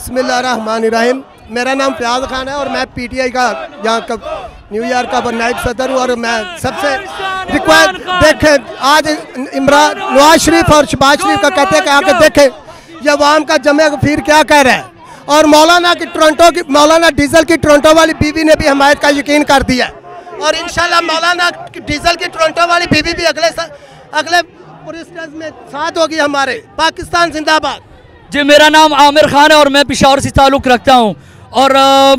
बिस्मिल्लाहिर्रहमानिर्रहीम। मेरा नाम फयाज खान है और मैं पीटीआई का यहाँ का न्यूयॉर्क का नाइब सदर हूँ। और मैं सबसे रिक्वेस्ट देखें, आज इमरान नवाज शरीफ और शहबाज शरीफ का कहते हैं कि आके देखें ये अवाम का जमे फिर क्या कह रहा है। और मौलाना डीजल की टोरंटो वाली बीवी ने भी हमायत का यकीन कर दिया और इंशाल्लाह मौलाना डीजल की टोरंटो वाली बीवी भी अगले प्रेसिडेंट में साथ होगी हमारे। पाकिस्तान जिंदाबाद। जी, मेरा नाम आमिर खान है और मैं पेशावर से ताल्लुक़ रखता हूँ और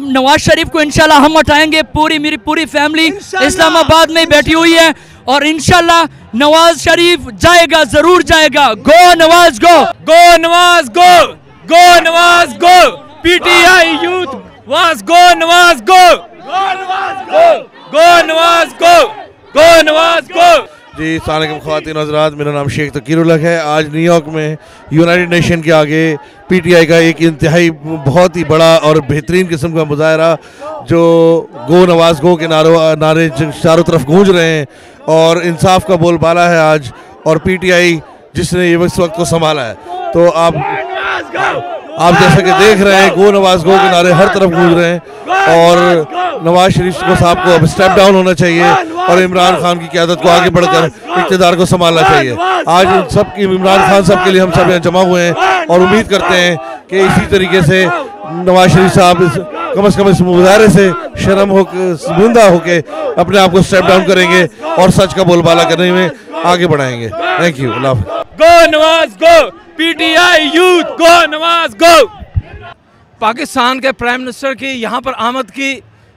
नवाज शरीफ को इंशाल्लाह हम हटाएंगे। मेरी पूरी फैमिली इस्लामाबाद में बैठी हुई है और इंशाल्लाह नवाज शरीफ जाएगा, ज़रूर जाएगा। गो नवाज गो, गो नवाज गो, गो Nawaz go. PTI youth was गो नवाज गो, गो नवाज गो, गो नवाज गो, गो नवाज गो। जी, अस्सलाम वालेकुम ख़वातीन हज़रात, मेरा नाम शेख तकीरुल्लाह है। आज न्यूयॉर्क में यूनाइटेड नेशन के आगे पीटीआई का एक इंतहाई बहुत ही बड़ा और बेहतरीन किस्म का मुजाहरा जो गो नवाज गो के नारे चारों तरफ गूंज रहे हैं और इंसाफ का बोलबाला है आज। और पीटीआई जिसने ये इस वक्त को संभाला है, तो आप जैसा कि देख रहे हैं गो नवाज गो के नारे हर तरफ गूंज रहे हैं और नवाज शरीफ को साहब को अब स्टेप डाउन होना चाहिए और इमरान खान की क़यादत को आगे बढ़कर इक़्तिदार को संभालना चाहिए। आज सब की इमरान खान साहब के लिए हम सब यहाँ जमा हुए हैं और उम्मीद करते हैं कि इसी तरीके से नवाज शरीफ साहब कम से कम इस मुजाहरे से शर्मिंदा होके अपने आप को स्टेप डाउन करेंगे और सच का बोलबाला करने में आगे बढ़ाएंगे। Thank you. Go Nawaz go, PTI youth go Nawaz go. Pakistan के प्राइम मिनिस्टर की यहाँ पर आमद की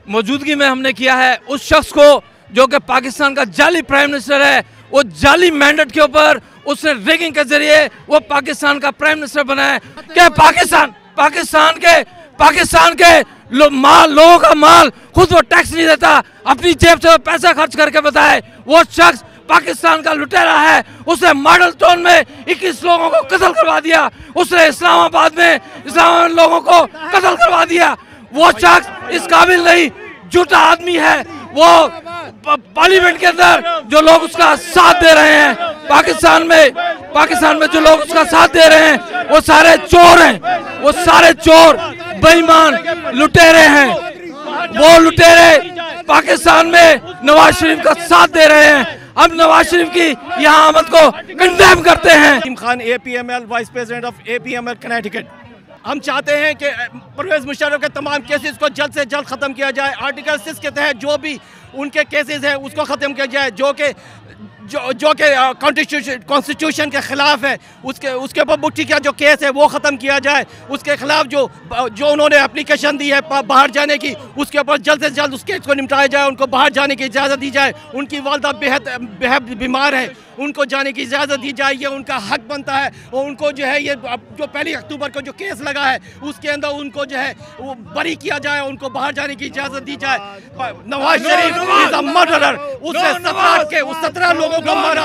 मौजूदगी में हमने किया है उस शख्स को जो कि पाकिस्तान का जाली प्राइम मिनिस्टर है। वो जाली मैंडेट के ऊपर उसने रिगिंग के जरिए वो पाकिस्तान का प्राइम मिनिस्टर बना है। क्या पाकिस्तान के लोगों का माल खुद वो टैक्स नहीं देता, अपनी जेब से वो पैसा खर्च करके बताए। वो शख्स पाकिस्तान का लुटेरा है। उसने मॉडल टाउन में 21 लोगों को कत्ल करवा दिया। उसने इस्लामाबाद में लोगों को कत्ल करवा दिया। वो शख्स इस काबिल नहीं, झूठा आदमी है। वो पार्लियामेंट के अंदर जो लोग उसका साथ दे रहे हैं, पाकिस्तान में जो लोग उसका साथ दे रहे हैं वो सारे चोर हैं। वो सारे चोर बेईमान लुटेरे हैं। वो लुटेरे पाकिस्तान में नवाज शरीफ का साथ दे रहे हैं। हम नवाज शरीफ की यहाँ आमद को कंडेम करते हैं। Naseem Khan APML vice president of APML Connecticut. हम चाहते हैं कि परवेज़ मुशर्रफ के तमाम केसेस को जल्द से जल्द ख़त्म किया जाए। आर्टिकल 6 के तहत जो भी उनके केसेस हैं उसको ख़त्म किया जाए जो कि कॉन्स्टिट्यूशन के ख़िलाफ़ है। उसके ऊपर मुट्ठी का जो केस है वो ख़त्म किया जाए। उसके ख़िलाफ़ जो उन्होंने एप्लीकेशन दी है बाहर जाने की, उसके ऊपर जल्द से जल्द उस केस को निपटाया जाए। उनको बाहर जाने की इजाज़त दी जाए। उनकी वालदा बेहद बीमार है, उनको जाने की इजाज़त दी जाए। ये उनका हक बनता है। और उनको जो है ये जो 1 अक्टूबर को जो केस लगा है उसके अंदर उनको जो है वो बरी किया जाए, उनको बाहर जाने की इजाज़त दी जाए। Nawaz Sharif is a murderer. उसने 17 लोगों को मारा।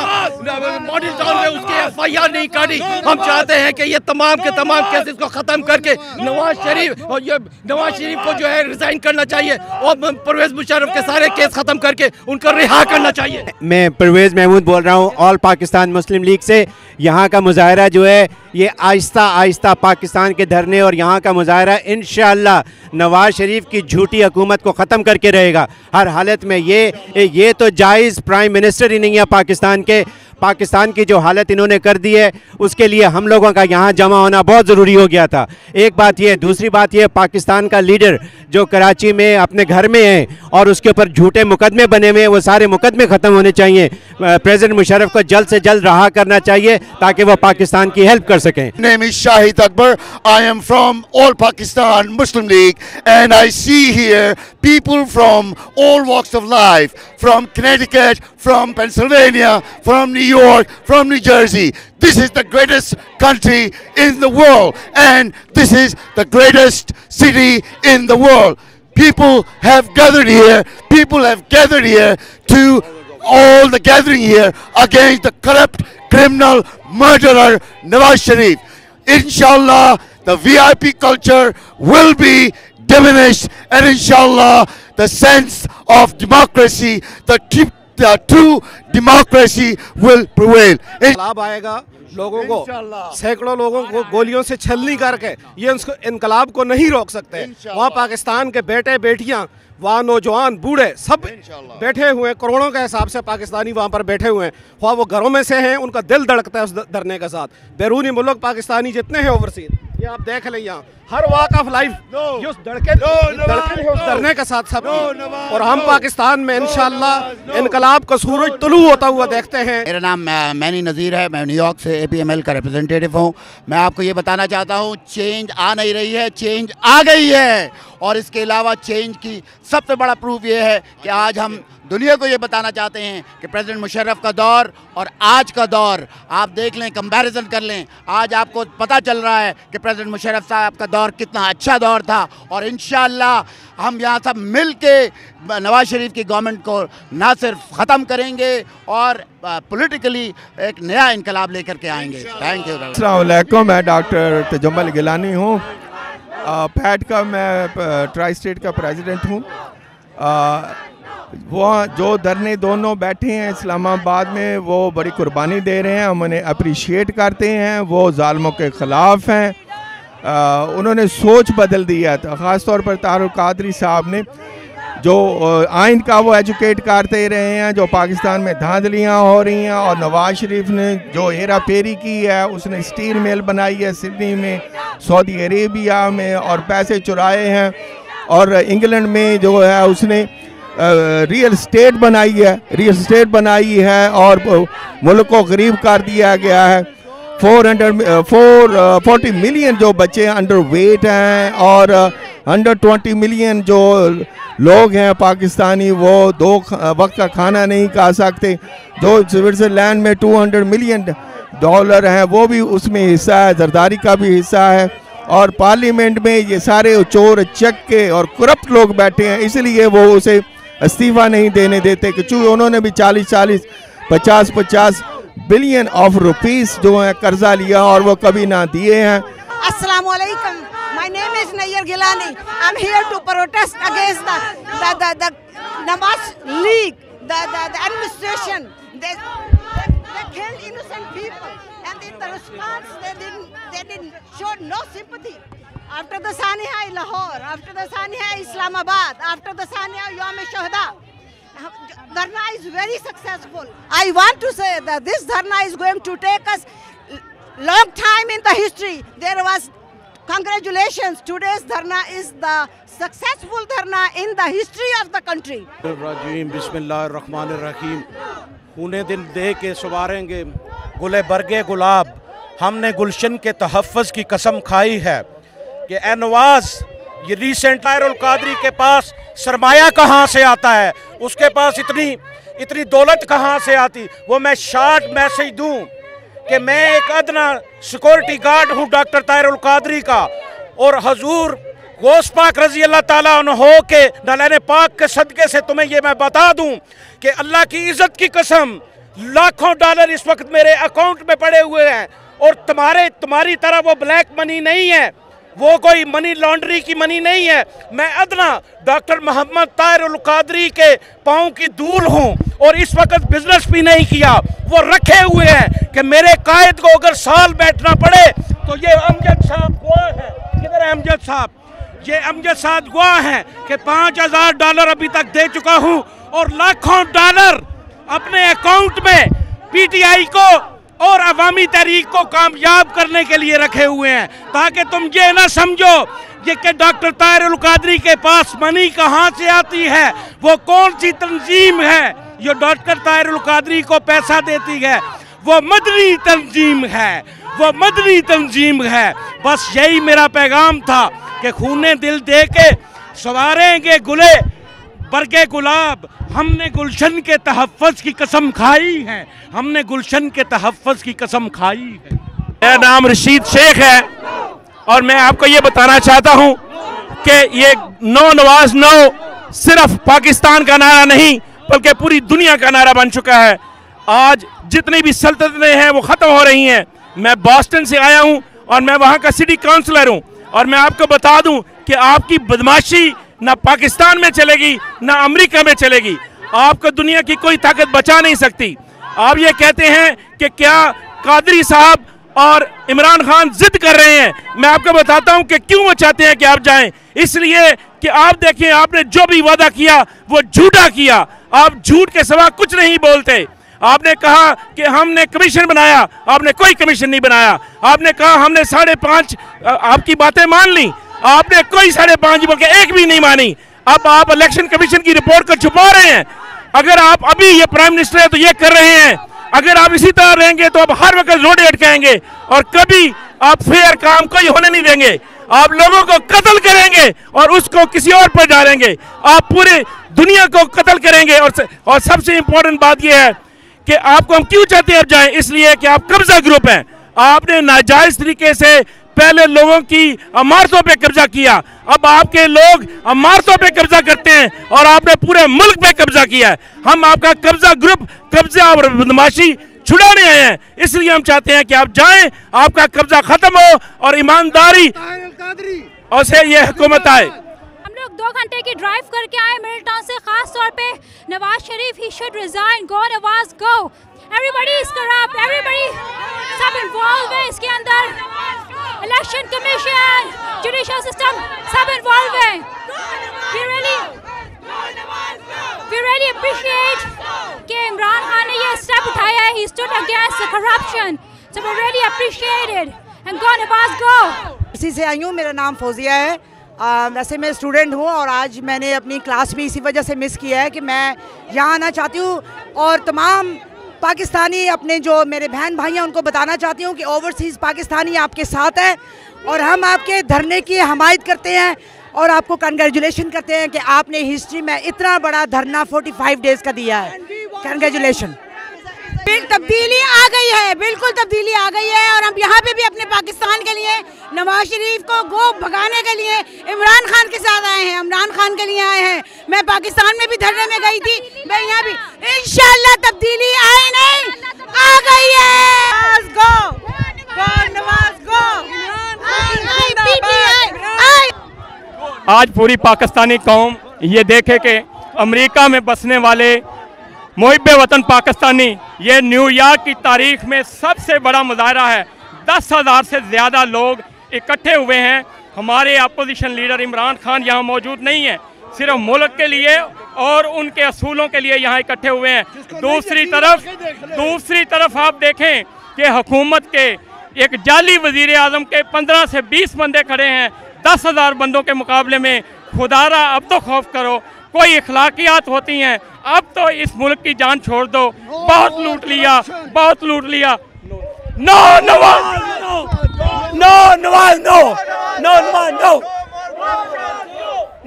मॉडल टाउन में उसकी FIR नहीं काटी। हम चाहते हैं कि ये तमाम के तमाम केसेस को ख़त्म करके नवाज शरीफ को जो है रिज़ाइन करना चाहिए और परवेज़ मुशर्रफ के सारे केस ख़त्म करके उनको रिहा करना चाहिए। मैं परवेज़ महमूद बोल रहा हूँ ऑल पाकिस्तान मुस्लिम लीग से। यहाँ का मुजाहरा जो है ये आहिस्ता आहिस्ता पाकिस्तान के धरने और यहाँ का मुजाहरा इंशाअल्लाह नवाज शरीफ की झूठी हुकूमत को ख़त्म करके रहेगा हर हालत में। ये तो जायज़ प्राइम मिनिस्टर ही नहीं है पाकिस्तान के। पाकिस्तान की जो हालत इन्होंने कर दी है उसके लिए हम लोगों का यहाँ जमा होना बहुत ज़रूरी हो गया था। एक बात ये, दूसरी बात ये, पाकिस्तान का लीडर जो कराची में अपने घर में है और उसके ऊपर झूठे मुकदमे बने हुए हैं, वो सारे मुकदमे ख़त्म होने चाहिए। प्रेसिडेंट मुशर्रफ को जल्द से जल्द रहा करना चाहिए ताकि वो पाकिस्तान की हेल्प कर सकें। Name is Shahid Akbar. I am from All Pakistan Muslim League and I see here people from all walks of life, from Connecticut, from Pennsylvania, from New York, from New Jersey. This is the greatest country in the world and this is the greatest city in the world. People have gathered here. People have gathered here to all the gathering here against the corrupt, criminal, murderer Nawaz Sharif. Inshallah, the VIP culture will be diminished and inshallah, the sense of democracy, the the true democracy will prevail. लाभ आएगा लोगों को, सैकड़ों लोगों को गोलियों से छलनी करके ये इनकलाब को नहीं रोक सकते। वहाँ पाकिस्तान के बेटे बेटियाँ, वहाँ नौजवान बूढ़े सब बैठे हुए हैं, करोड़ों के हिसाब से पाकिस्तानी वहाँ पर बैठे हुए हैं। वहाँ वो घरों में से हैं, उनका दिल धड़कता है उस धरने के साथ। बैरूनी मुल्क पाकिस्तानी जितने हैं ओवरसीज, ये आप देख लें, यहाँ हर वाक ऑफ लाइफ उस धरने के साथ सब। और हम पाकिस्तान में इंशाल्लाह इनकलाब का सूरज तुलू होता हुआ देखते हैं। मेरा नाम मैनी नज़ीर है, मैं न्यूयॉर्क से APML का रिप्रेजेंटेटिव हूँ। मैं आपको ये बताना चाहता हूँ, चेंज आ नहीं रही है, चेंज आ गई है। और इसके अलावा चेंज की सबसे बड़ा प्रूफ ये है कि आज हम दुनिया को ये बताना चाहते हैं कि प्रेसिडेंट मुशर्रफ का दौर और आज का दौर आप देख लें, कंपैरिजन कर लें। आज आपको पता चल रहा है कि प्रेसिडेंट मुशर्रफ साहब का दौर कितना अच्छा दौर था। और इंशाअल्लाह हम यहाँ सब मिल के नवाज शरीफ की गवर्नमेंट को ना सिर्फ ख़त्म करेंगे और पॉलिटिकली एक नया इनकलाब लेकर के आएंगे। Thank you. अस्सलाम वालेकुम, मैं डॉक्टर तजम्मुल गिलानी हूँ। पैड का मैं ट्राई स्टेट का प्रेसिडेंट हूँ। वो जो धरने दोनों बैठे हैं इस्लामाबाद में, वो बड़ी कुर्बानी दे रहे हैं, हम उन्हें अप्रिशिएट करते हैं। वो ज़ालिमों के ख़िलाफ़ हैं। उन्होंने सोच बदल दिया था, ख़ास तौर पर तारुल कादरी साहब ने, जो आइन का वो एजुकेट करते रहे हैं, जो पाकिस्तान में धांधलियाँ हो रही हैं। और नवाज शरीफ ने जो हेरा फेरी की है, उसने स्टील मिल बनाई है सिडनी में, सऊदी अरेबिया में, और पैसे चुराए हैं। और इंग्लैंड में जो है उसने रियल स्टेट बनाई है और मुल्क को गरीब कर दिया गया है। 440 मिलियन जो बच्चे अंडर वेट हैं और 120 मिलियन जो लोग हैं पाकिस्तानी, वो 2 वक्त का खाना नहीं खा सकते। जो स्विट्ज़रलैंड में $200 मिलियन हैं, वो भी उसमें हिस्सा है, जरदारी का भी हिस्सा है। और पार्लियामेंट में ये सारे चोर चक्के और करप्ट लोग बैठे हैं, इसलिए वो उसे इस्तीफ़ा नहीं देने देते कि चूँकि उन्होंने भी 40-40, 50-50 बिलियन ऑफ रुपीस जो है कर्जा लिया और वो कभी ना दिए हैं। अस्सलाम वालेकुम, my name is Nayyar Gilani. I'm here to protest against the Nawaz League, the administration. They killed innocent people, and in the response they didn't show no sympathy. After the Saniha Lahore, after the Saniha Islamabad, after the Saniha Yom Shuhada, Dharna is very successful. I want to say that this Dharna is going to take us long time in the history. There was, congratulations, today's Dharna is the successful Dharna in the history of the country. बिस्मिल्लाहिर्रहमानिर्रहीम। खूने दिन दे के सवारेंगे गुले बरगे गुलाब, हमने गुलशन के तहफ़्फ़ुज़ की कसम खाई है कि ए नवाज, ये रिसेंट तारुल कादरी के पास सरमाया कहाँ से आता है, उसके पास इतनी दौलत कहाँ से आती। वो मैं शॉर्ट मैसेज दूं कि मैं एक अदना सिक्योरिटी गार्ड हूँ डॉक्टर तारुल कादरी का, और हजूर गौस पाक रजी अल्लाह ताला अन्हो के दलाने पाक के सदक़े से तुम्हें ये मैं बता दूं कि अल्लाह की इज़्ज़त की कसम लाखों डॉलर इस वक्त मेरे अकाउंट में पड़े हुए हैं। और तुम्हारी तरह वो ब्लैक मनी नहीं है, वो कोई मनी लॉन्ड्री की मनी नहीं है। मैं अदना डॉक्टर मोहम्मद तारुल कादरी के पाँव की धूल हूँ और इस वक्त बिजनेस भी नहीं किया। वो रखे हुए हैं कि मेरे कायद को अगर साल बैठना पड़े तो ये अमजद साहब गवाह है। किधर है अमजद साहब? ये अमजद साहब गवाह हैं कि $5000 अभी तक दे चुका हूँ और लाखों डॉलर अपने अकाउंट में PTI को और अवामी तहरीक को कामयाब करने के लिए रखे हुए हैं, ताकि तुम ये ना समझो ये कि डॉक्टर तारुल कादरी के पास मनी कहाँ से आती है, वो कौन सी तंजीम है जो डॉक्टर तारुल कादरी को पैसा देती है। वो मदनी तंजीम है, वो मदनी तंजीम है। बस यही मेरा पैगाम था कि खूने दिल दे के सवारेंगे गुले बरगे गुलाब, हमने गुलशन के तहफ़्फ़ुज़ की कसम खाई है, हमने गुलशन के तहफ़्फ़ुज़ की कसम खाई है। मेरा नाम रशीद शेख है और मैं आपको ये बताना चाहता हूँ कि ये नो नवाज नो सिर्फ पाकिस्तान का नारा नहीं बल्कि पूरी दुनिया का नारा बन चुका है। आज जितनी भी सल्तनतें हैं वो ख़त्म हो रही हैं। मैं बॉस्टन से आया हूँ और मैं वहाँ का सिटी काउंसलर हूँ और मैं आपको बता दूँ कि आपकी बदमाशी ना पाकिस्तान में चलेगी ना अमेरिका में चलेगी। आपको दुनिया की कोई ताकत बचा नहीं सकती। आप ये कहते हैं कि क्या कादरी साहब और इमरान खान जिद कर रहे हैं, मैं आपको बताता हूं कि क्यों वो चाहते हैं कि आप जाएं। इसलिए कि आप देखें, आपने जो भी वादा किया वो झूठा किया। आप झूठ के सिवा कुछ नहीं बोलते। आपने कहा कि हमने कमीशन बनाया, आपने कोई कमीशन नहीं बनाया। आपने कहा हमने 5.5, आपकी बातें मान ली, आपने कोई 5.5 बोल के एक भी नहीं मानी। अब आप इलेक्शन कमीशन की रिपोर्ट को छुपा रहे हैं। अगर आप अभी ये प्राइम मिनिस्टर है तो ये कर रहे हैं, अगर आप इसी तरह रहेंगे तो आप हर वक्त रोडे अटकाएंगे और कभी आप फेयर काम कोई होने नहीं देंगे। आप लोगों को कत्ल करेंगे और उसको किसी और पर डालेंगे। आप पूरे दुनिया को कत्ल करेंगे। और सबसे इंपॉर्टेंट बात यह है कि आपको हम क्यों चाहते हैं अब जाएं, इसलिए कि आप कब्जा ग्रुप हैं। आपने नाजायज तरीके से पहले लोगों की इमारतों पे कब्जा किया, अब आपके लोग इमारतों पे कब्जा करते हैं और आपने पूरे मुल्क पे कब्जा किया है। हम आपका कब्जा ग्रुप, कब्जा और बदमाशी छुड़ाने आए हैं, इसलिए हम चाहते हैं कि आप जाएं, आपका कब्जा खत्म हो और ईमानदारी और से ये हुकूमत आए। हम लोग 2 घंटे की ड्राइव करके आए मिडिल टाउन से, खास तौर पे Nawaz Sharif he should resign, go Nawaz go. Everybody is corrupt, everybody सब इन्वॉल्व है इसके अंदर, इलेक्शन कमीशन, जुडिशियल सिस्टम सब इन्वॉल्व है। We really appreciate कि इमरान खान ने ये स्टेप उठाया है, he stood against the corruption, so we really appreciate it and go Nawaz go। इसी से आई हूँ, मेरा नाम फौजिया है। वैसे मैं स्टूडेंट हूँ और आज मैंने अपनी क्लास भी इसी वजह से मिस किया है कि मैं यहाँ आना चाहती हूँ और तमाम पाकिस्तानी अपने जो मेरे बहन भाई हैं उनको बताना चाहती हूँ कि ओवरसीज़ पाकिस्तानी आपके साथ है और हम आपके धरने की हमायत करते हैं और आपको कंग्रेचुलेशन करते हैं कि आपने हिस्ट्री में इतना बड़ा धरना 45 डेज़ का दिया है। कंग्रेचुलेशन। तब्दीली आ गई है, बिल्कुल तब्दीली आ गई है और हम यहाँ पे भी अपने पाकिस्तान के लिए नवाज शरीफ को गो भगाने के लिए इमरान खान के साथ आए हैं, इमरान खान के लिए आए हैं। मैं पाकिस्तान में भी धरने में गई थी, मैं यहाँ भी, इंशाल्लाह तब्दीली आए नहीं, आ गई है। गो नवाज गो। आज पूरी पाकिस्तानी कौम ये देखे कि अमेरिका में बसने वाले मुहिब्बे वतन पाकिस्तानी, ये न्यूयॉर्क की तारीख में सबसे बड़ा मुजाहरा है। 10,000 से ज़्यादा लोग इकट्ठे हुए हैं। हमारे अपोजिशन लीडर इमरान खान यहाँ मौजूद नहीं है, सिर्फ मुल्क के लिए और उनके असूलों के लिए यहाँ इकट्ठे हुए हैं। दूसरी तरफ आप देखें कि हुकूमत के एक जाली वज़ीर आज़म के 15 से 20 बंदे खड़े हैं 10,000 बंदों के मुकाबले में। खुदारा अब तो खौफ करो, कोई इखलाकियात होती हैं, अब तो इस मुल्क की जान छोड़ दो। बहुत लूट लिया, बहुत लूट लिया। No Nawaz, no Nawaz, no no Nawaz, no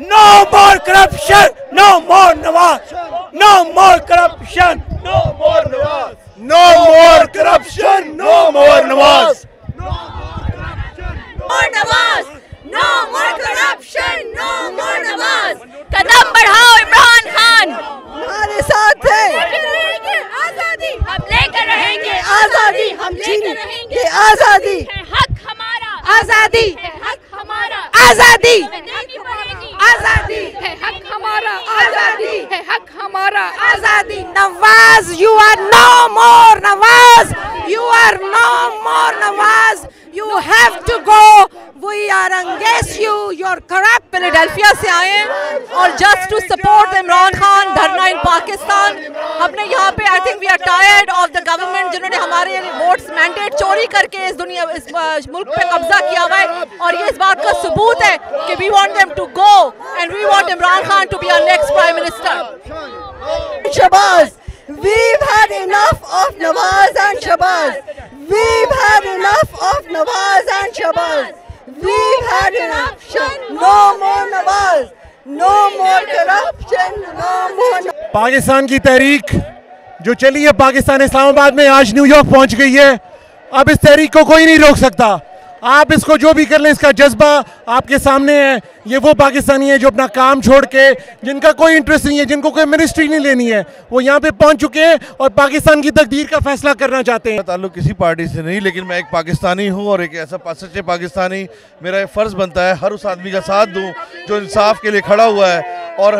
no more corruption, no more Nawaz, no more corruption, no more Nawaz, no more corruption, no more Nawaz, Nawaz, no more corruption, no more Nawaz. कदम बढ़ाओ इमरान खान, हमारे साथ है। आजादी हम लेकर रहेंगे, आजादी हम लेकर रहेंगे, आजादी है हक हमारा, आजादी है हक हमारा, आजादी आजादी है हक हमारा, आजादी है हक हमारा, आजादी। Nawaz, you are no more Nawaz, you are no more Nawaz, you have to go, we are against you, you're corrupt। Philadelphia से आए हैं और just to support Imran Khan dharna in Pakistan. हमने यहाँ पे I think we are tired of the government जिन्होंने हमारे votes mandate चोरी करके इस मुल्क पे कब्जा किया हुआ है और ये इस बात का सबूत है कि we want them to go and we want Imran Khan to be our next prime minister. Shahbaz, we've had enough of Nawaz and Shahbaz, we've had enough of Nawaz and Shahbaz, we've had enough, no more Nawaz, no more corruption, no more। Pakistan की तहरीक जो चली है पाकिस्तान इस्लामाबाद में आज New York पहुंच गई है। अब इस तहरीक को कोई नहीं रोक सकता। आप इसको जो भी कर लें, इसका जज्बा आपके सामने है। ये वो पाकिस्तानी है जो अपना काम छोड़ के, जिनका कोई इंटरेस्ट नहीं है, जिनको कोई मिनिस्ट्री नहीं लेनी है, वो यहाँ पे पहुँच चुके हैं और पाकिस्तान की तकदीर का फैसला करना चाहते हैं। ताल्लुक किसी पार्टी से नहीं, लेकिन मैं एक पाकिस्तानी हूँ और एक ऐसा सच्चे पाकिस्तानी, मेरा ये फ़र्ज़ बनता है हर उस आदमी का साथ दूँ जो इंसाफ के लिए खड़ा हुआ है और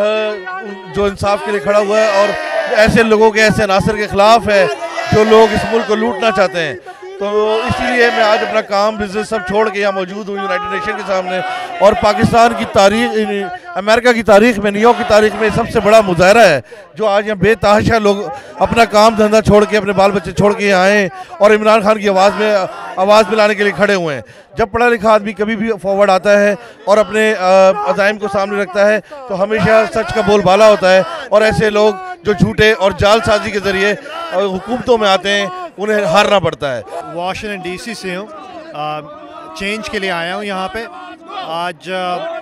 जो इंसाफ के लिए खड़ा हुआ है और ऐसे लोगों के, ऐसे अनासर के ख़िलाफ़ है जो लोग इस मुल्क को लूटना चाहते हैं। तो इसीलिए मैं आज अपना काम बिजनेस सब छोड़ के यहाँ मौजूद हूँ यूनाइटेड नेशन के सामने। और पाकिस्तान की तारीख, अमेरिका की तारीख में, न्यूयॉर्क की तारीख में सबसे बड़ा मुजाहरा है जो आज यहाँ बेतहाशा लोग अपना काम धंधा छोड़ के, अपने बाल बच्चे छोड़ के यहाँ आए और इमरान खान की आवाज़ मिलाने के लिए खड़े हुए हैं। जब पढ़ा लिखा आदमी कभी भी फॉरवर्ड आता है और अपने अज़ाइम को सामने रखता है तो हमेशा सच का बोलबाला होता है। और ऐसे लोग जो झूठे और जालसाजी के ज़रिए हुकूमतों में आते हैं उन्हें हारना पड़ता है। वाशिंगटन डीसी से हूँ, चेंज के लिए आया हूँ यहाँ पे। आज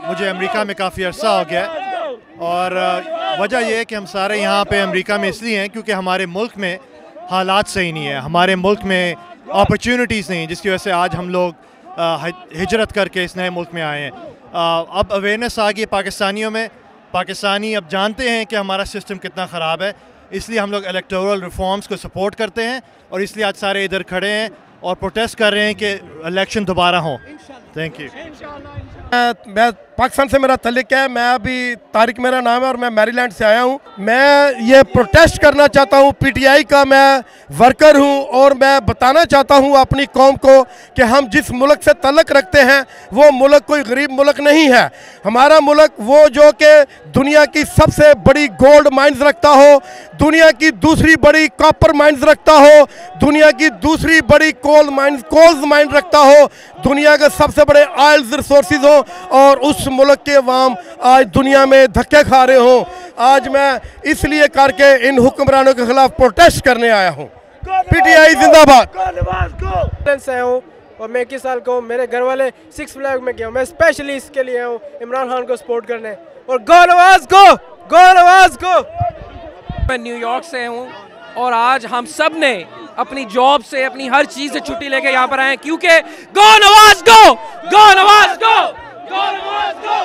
मुझे अमेरिका में काफ़ी अरसा हो गया है और वजह यह है कि हम सारे यहाँ पे अमेरिका में इसलिए हैं क्योंकि हमारे मुल्क में हालात सही नहीं है, हमारे मुल्क में अपॉर्चुनिटीज़ नहीं, जिसकी वजह से आज हम लोग हिजरत करके इस नए मुल्क में आए हैं। अब अवेयरनेस आ गई पाकिस्तानियों में, पाकिस्तानी अब जानते हैं कि हमारा सिस्टम कितना ख़राब है, इसलिए हम लोग इलेक्टोरल रिफॉर्म्स को सपोर्ट करते हैं और इसलिए आज सारे इधर खड़े हैं और प्रोटेस्ट कर रहे हैं कि इलेक्शन दोबारा हो। Thank you. मैं पाकिस्तान से मेरा तल्लुक़ है, मैं अभी तारिक मेरा नाम है और मैं मैरीलैंड से आया हूँ। मैं ये प्रोटेस्ट करना चाहता हूँ, पीटीआई का मैं वर्कर हूँ और मैं बताना चाहता हूँ अपनी कौम को कि हम जिस मुल्क से तल्लुक़ रखते हैं वो मुल्क कोई गरीब मुल्क नहीं है। हमारा मुल्क वो जो कि दुनिया की सबसे बड़ी गोल्ड माइंस रखता हो, दुनिया की दूसरी बड़ी कॉपर माइंस रखता हो, दुनिया की दूसरी बड़ी कोल्स माइन रखता हो, दुनिया के सबसे बड़े ऑयल रिसोर्सेज हो और उस मुल्क के अवाम आज दुनिया में धक्के खा रहे हो। आज मैं इसलिए करके इन हुक्मरानों के खिलाफ प्रोटेस्ट करने आया हूँ। पीटीआई जिंदाबाद। से हूँ और मैं 21 साल का हूँ। मेरे घर वाले 6 फ्लैग में गए, मैं स्पेशली इसके लिए हूँ इमरान खान को सपोर्ट करने। और गो नवाज गो, गो नवाज गो। मैं न्यूयॉर्क से हूँ और आज हम सब ने अपनी जॉब से, अपनी हर चीज से छुट्टी लेके यहाँ पर आए क्योंकि गो नवाज गो, गो नवाज गो, गो नवाज गो,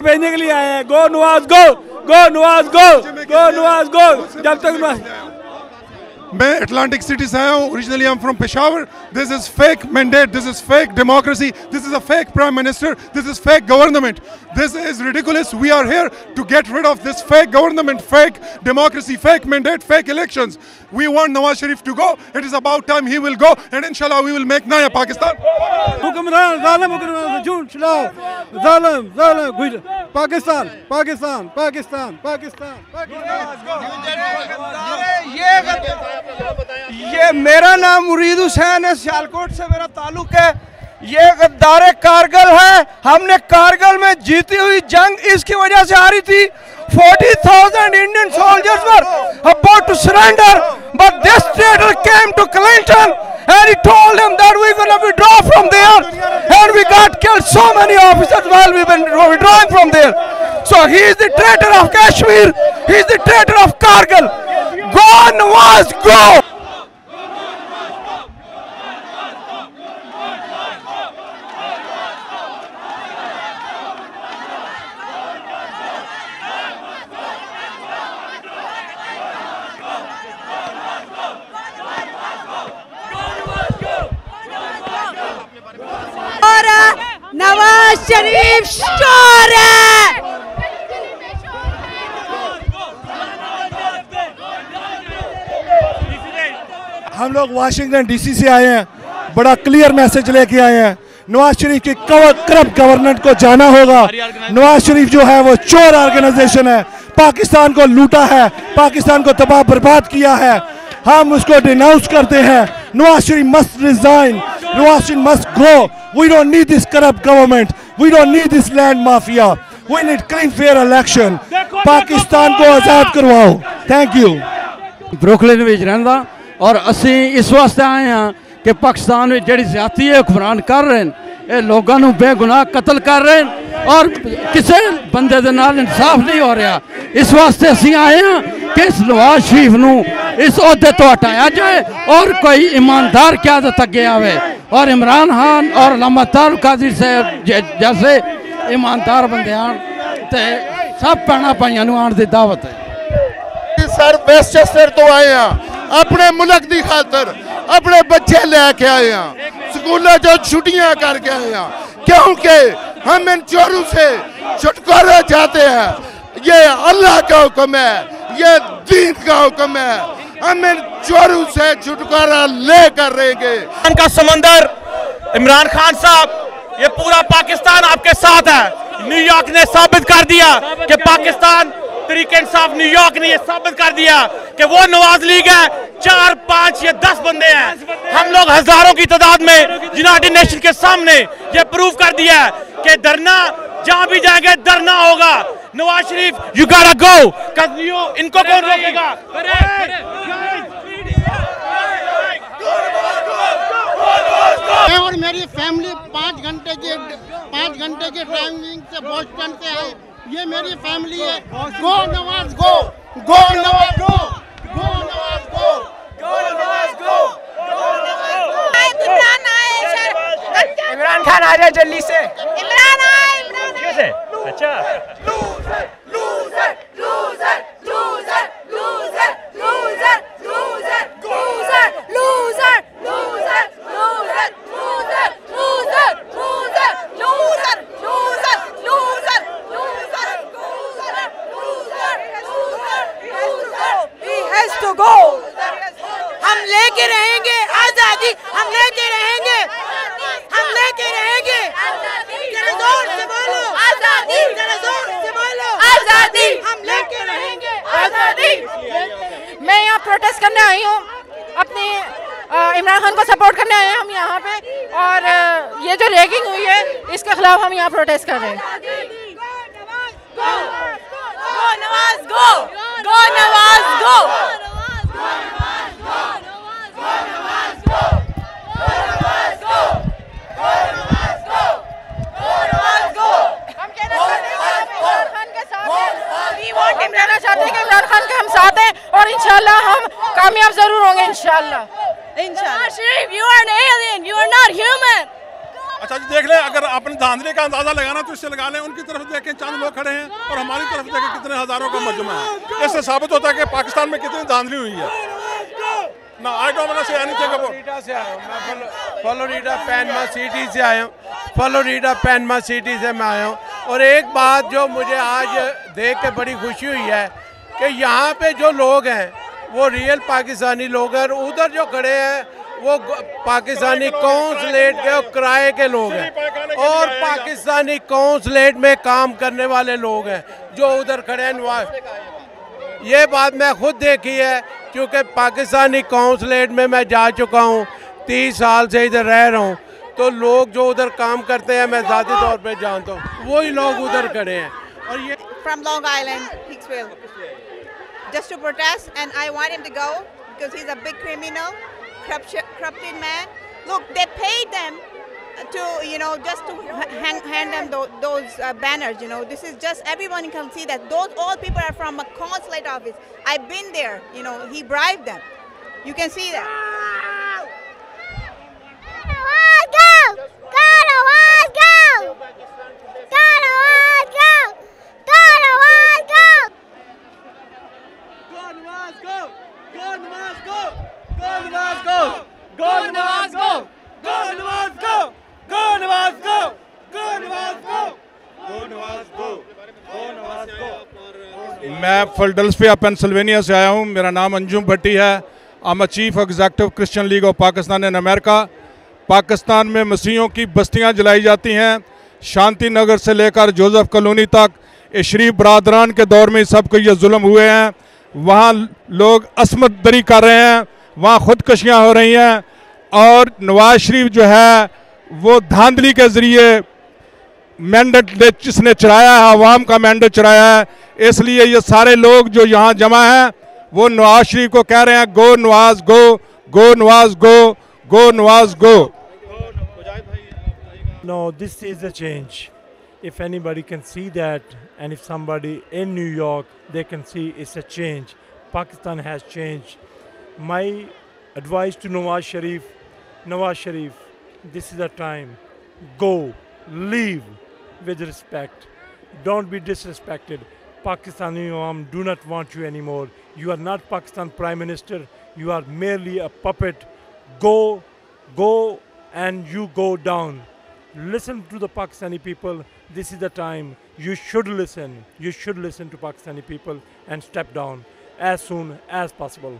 भेजने के लिए आए हैं। गो नवाज गो, गो नवाज गो, गो नवाज गो। जब तक मैं अटलांटिक सिटी से आया हूँ। Originally I am from Peshawar. This is fake mandate, this is fake democracy, this is a fake prime minister, this is fake government, this is ridiculous. We are here to get rid of this fake government, fake democracy, fake mandate, fake elections. We want Nawaz Sharif to go. It is about time he will go and inshallah we will make Naya Pakistan. हुक्मरान जालिम, हुक्मरान झूठ चलाओ, जालिम जालिम, पाकिस्तान पाकिस्तान पाकिस्तान पाकिस्तान ये मेरा नाम मुरीद हुसैन है, सियालकोट से मेरा ताल्लुक है। ये गद्दार कारगिल है, हमने कारगिल में जीती हुई जंग इसकी वजह से हारी थी। 40,000 Indian soldiers were about to surrender, but this traitor came to Clinton and he told him that we're going to withdraw from there, and we got killed so many officers while we've been withdrawing from there. So he is the traitor of Kashmir, he is the traitor of Kargil. Go Nawaz, go! Nawaz Sharif sure है। हम लोग Washington DC से आए हैं, बड़ा clear message लेके आए हैं। नवाज शरीफ की करप्ट गवर्नमेंट को जाना होगा। नवाज शरीफ जो है वो चोर ऑर्गेनाइजेशन है, पाकिस्तान को लूटा है, पाकिस्तान को तबाह बर्बाद किया है। हम उसको डिनाउंस करते हैं। Nawaz Sharif must resign, Nawaz Sharif must go. We don't need this corrupt government. We don't need this land mafia. We need clean, fair election. Pakistan को आज़ाद करवाओ। Thank you. ब्रुकलिन विच रहिंदा और असी इस वास्ते आए हैं कि पाकिस्तान में जिहड़ी ज़्यादती है हुक्मरान कर रहे हैं, ये लोगों को बेगुनाह कत्ल कर रहे हैं और किसी बंदे दे नाल इंसाफ नहीं हो रहा। इस वास्ते असी आए हैं कि इस नवाज शरीफ नू इस ओहदे तो हटाया जाए और कोई ईमानदार क़यादत अगे आवे और इमरान खान और अल्लामा तारुल कादरी से जैसे ईमानदार बंदे आन ते सब भैन भाइयों नू आने की दावत है। सर वेस्टचेस्टर तो आए हैं अपने मुल्क की खातर, अपने बच्चे लेके आए हैं, स्कूलों जो छुट्टियां करके आए हैं क्योंकि हम इन चोरों से छुटकारा चाहते हैं। ये अल्लाह का हुक्म है, ये दीन का हुक्म है। हम इन चोरों से छुटकारा लेकर रहेंगे। का समंदर, इमरान खान साहब, ये पूरा पाकिस्तान आपके साथ है। न्यूयॉर्क ने साबित कर दिया कि पाकिस्तान तरीके इंसाफ, न्यूयॉर्क ने ये साबित कर दिया कि वो नवाज लीग है। 4, 5 या 10 बंदे हैं, हम लोग हजारों की तादाद में यूनाइटेड नेशन के सामने ये प्रूव कर दिया है कि धरना जहां भी जाएंगे धरना होगा। नवाज शरीफ, यू गॉटा गो, इनको कौन रोकेगा? मैं और मेरी फैमिली 5 घंटे के ड्राइविंग से बोस्टन से है। ये मेरी फैमिली है। गो नवाज गो, गो नवाज गो, गो नवाज गो, गो नवाज गो, गो नवाज गो। इमरान खान आ जाए जल्दी से। इमरान आए, इमरान कैसे? अच्छा, loser, loser, loser, loser, loser, loser, loser, loser, loser, loser, loser, loser, loser, loser, loser, loser, loser, loser, loser, he has to go। हम लेके रहेंगे आजादी, हम लेके रहेंगे, हम लेके रहेंगे। जरा जोर से बोलो आजादी, जरा जोर से बोलो आजादी, हम लेके रहेंगे आजादी। मैं यहाँ प्रोटेस्ट करने आई हूँ, अपने इमरान खान को सपोर्ट करने आए हैं हम यहाँ पे। और ये जो रैगिंग हुई है इसके खिलाफ हम यहाँ प्रोटेस्ट कर रहे हैं। गो नवाज गो, गो नवाज गो, कहना चाहते हैं कि इमरान खान के हम साथ हैं और इंशाल्लाह हम कामयाब जरूर होंगे इंशाल्लाह। इंशाल्लाह। शरीफ, you are an alien, you are not human। अच्छा जी, देख ले, अगर आपने धांधली का अंदाजा लगाना तो इससे लगा लें, उनकी तरफ देखें चंद लोग खड़े हैं और हमारी तरफ देखें कितने हजारों का मजमा है। इससे साबित होता है कि पाकिस्तान में कितनी धांधली हुई है ना। I don't want to say anything about. Florida से आया हूँ मैं, फ्लोरिडा पैनमा सिटी से आया हूँ, फ्लोरिडा पैनमा सिटी से मैं आया हूँ। और एक बात जो मुझे आज देख के बड़ी खुशी हुई है कि यहाँ पे जो लोग हैं वो रियल पाकिस्तानी लोग हैं, और उधर जो खड़े हैं वो पाकिस्तानी कौंसलेट के और किराए के लोग हैं और पाकिस्तानी कौंसलेट में काम करने वाले लोग हैं जो उधर खड़े हैं। ये बात मैं खुद देखी है क्योंकि पाकिस्तानी कौंसलेट में मैं जा चुका हूँ, 30 साल से इधर रह रहा हूँ। तो लोग जो उधर काम करते हैं मैं ज़ाती तौर पे जानता हूँ, वही लोग उधर खड़े हैं। और ये From Long Island, Hicksville, just to protest, and I want him to go because he's a big criminal, corrupted man. Look, they paid them to, you know, just to hand them those banners. You know, this is just, everyone can see that those all people are from a consulate office. I've been there. You know, he bribed them. You can see that. go, go Nawaz, go, go Nawaz, go, go Nawaz, go. Go Nawaz, go, go Nawaz, go, go Nawaz, go, go Nawaz, go, go Nawaz, go, go Nawaz, go, go Nawaz, go, go Nawaz, go, go Nawaz, go. मैं Philadelphia Pennsylvania से आया हूँ। मेरा नाम अंजुम भट्टी है। I am chief executive Christian league of Pakistan in America. Pakistan में मसीहों की बस्तियाँ जलाई जाती हैं, शांति नगर से लेकर जोसेफ कॉलोनी तक। शरीफ बरादरान के दौर में सबको ये जुल्म हुए हैं। वहाँ लोग असमत दरी कर रहे हैं, वहाँ खुदकशियाँ हो रही हैं और नवाज शरीफ जो है वो धांधली के ज़रिए मैंडेट जिसने चढ़ाया है, अवाम का मैंडेट चढ़ाया है। इसलिए ये सारे लोग जो यहाँ जमा हैं वो नवाज शरीफ को कह रहे हैं गो नवाज गो, गो नवाज गो, गो नवाज गो। No, this is a change. If anybody can see that, and if somebody in New York, they can see it's a change. Pakistan has changed. My advice to Nawaz Sharif, this is the time. Go, leave with respect. Don't be disrespected. Pakistani Awam do not want you anymore. You are not Pakistan Prime Minister. You are merely a puppet. Go and you go down. listen to the Pakistani people. This is the time you should listen. You should listen to Pakistani people and step down as soon as possible.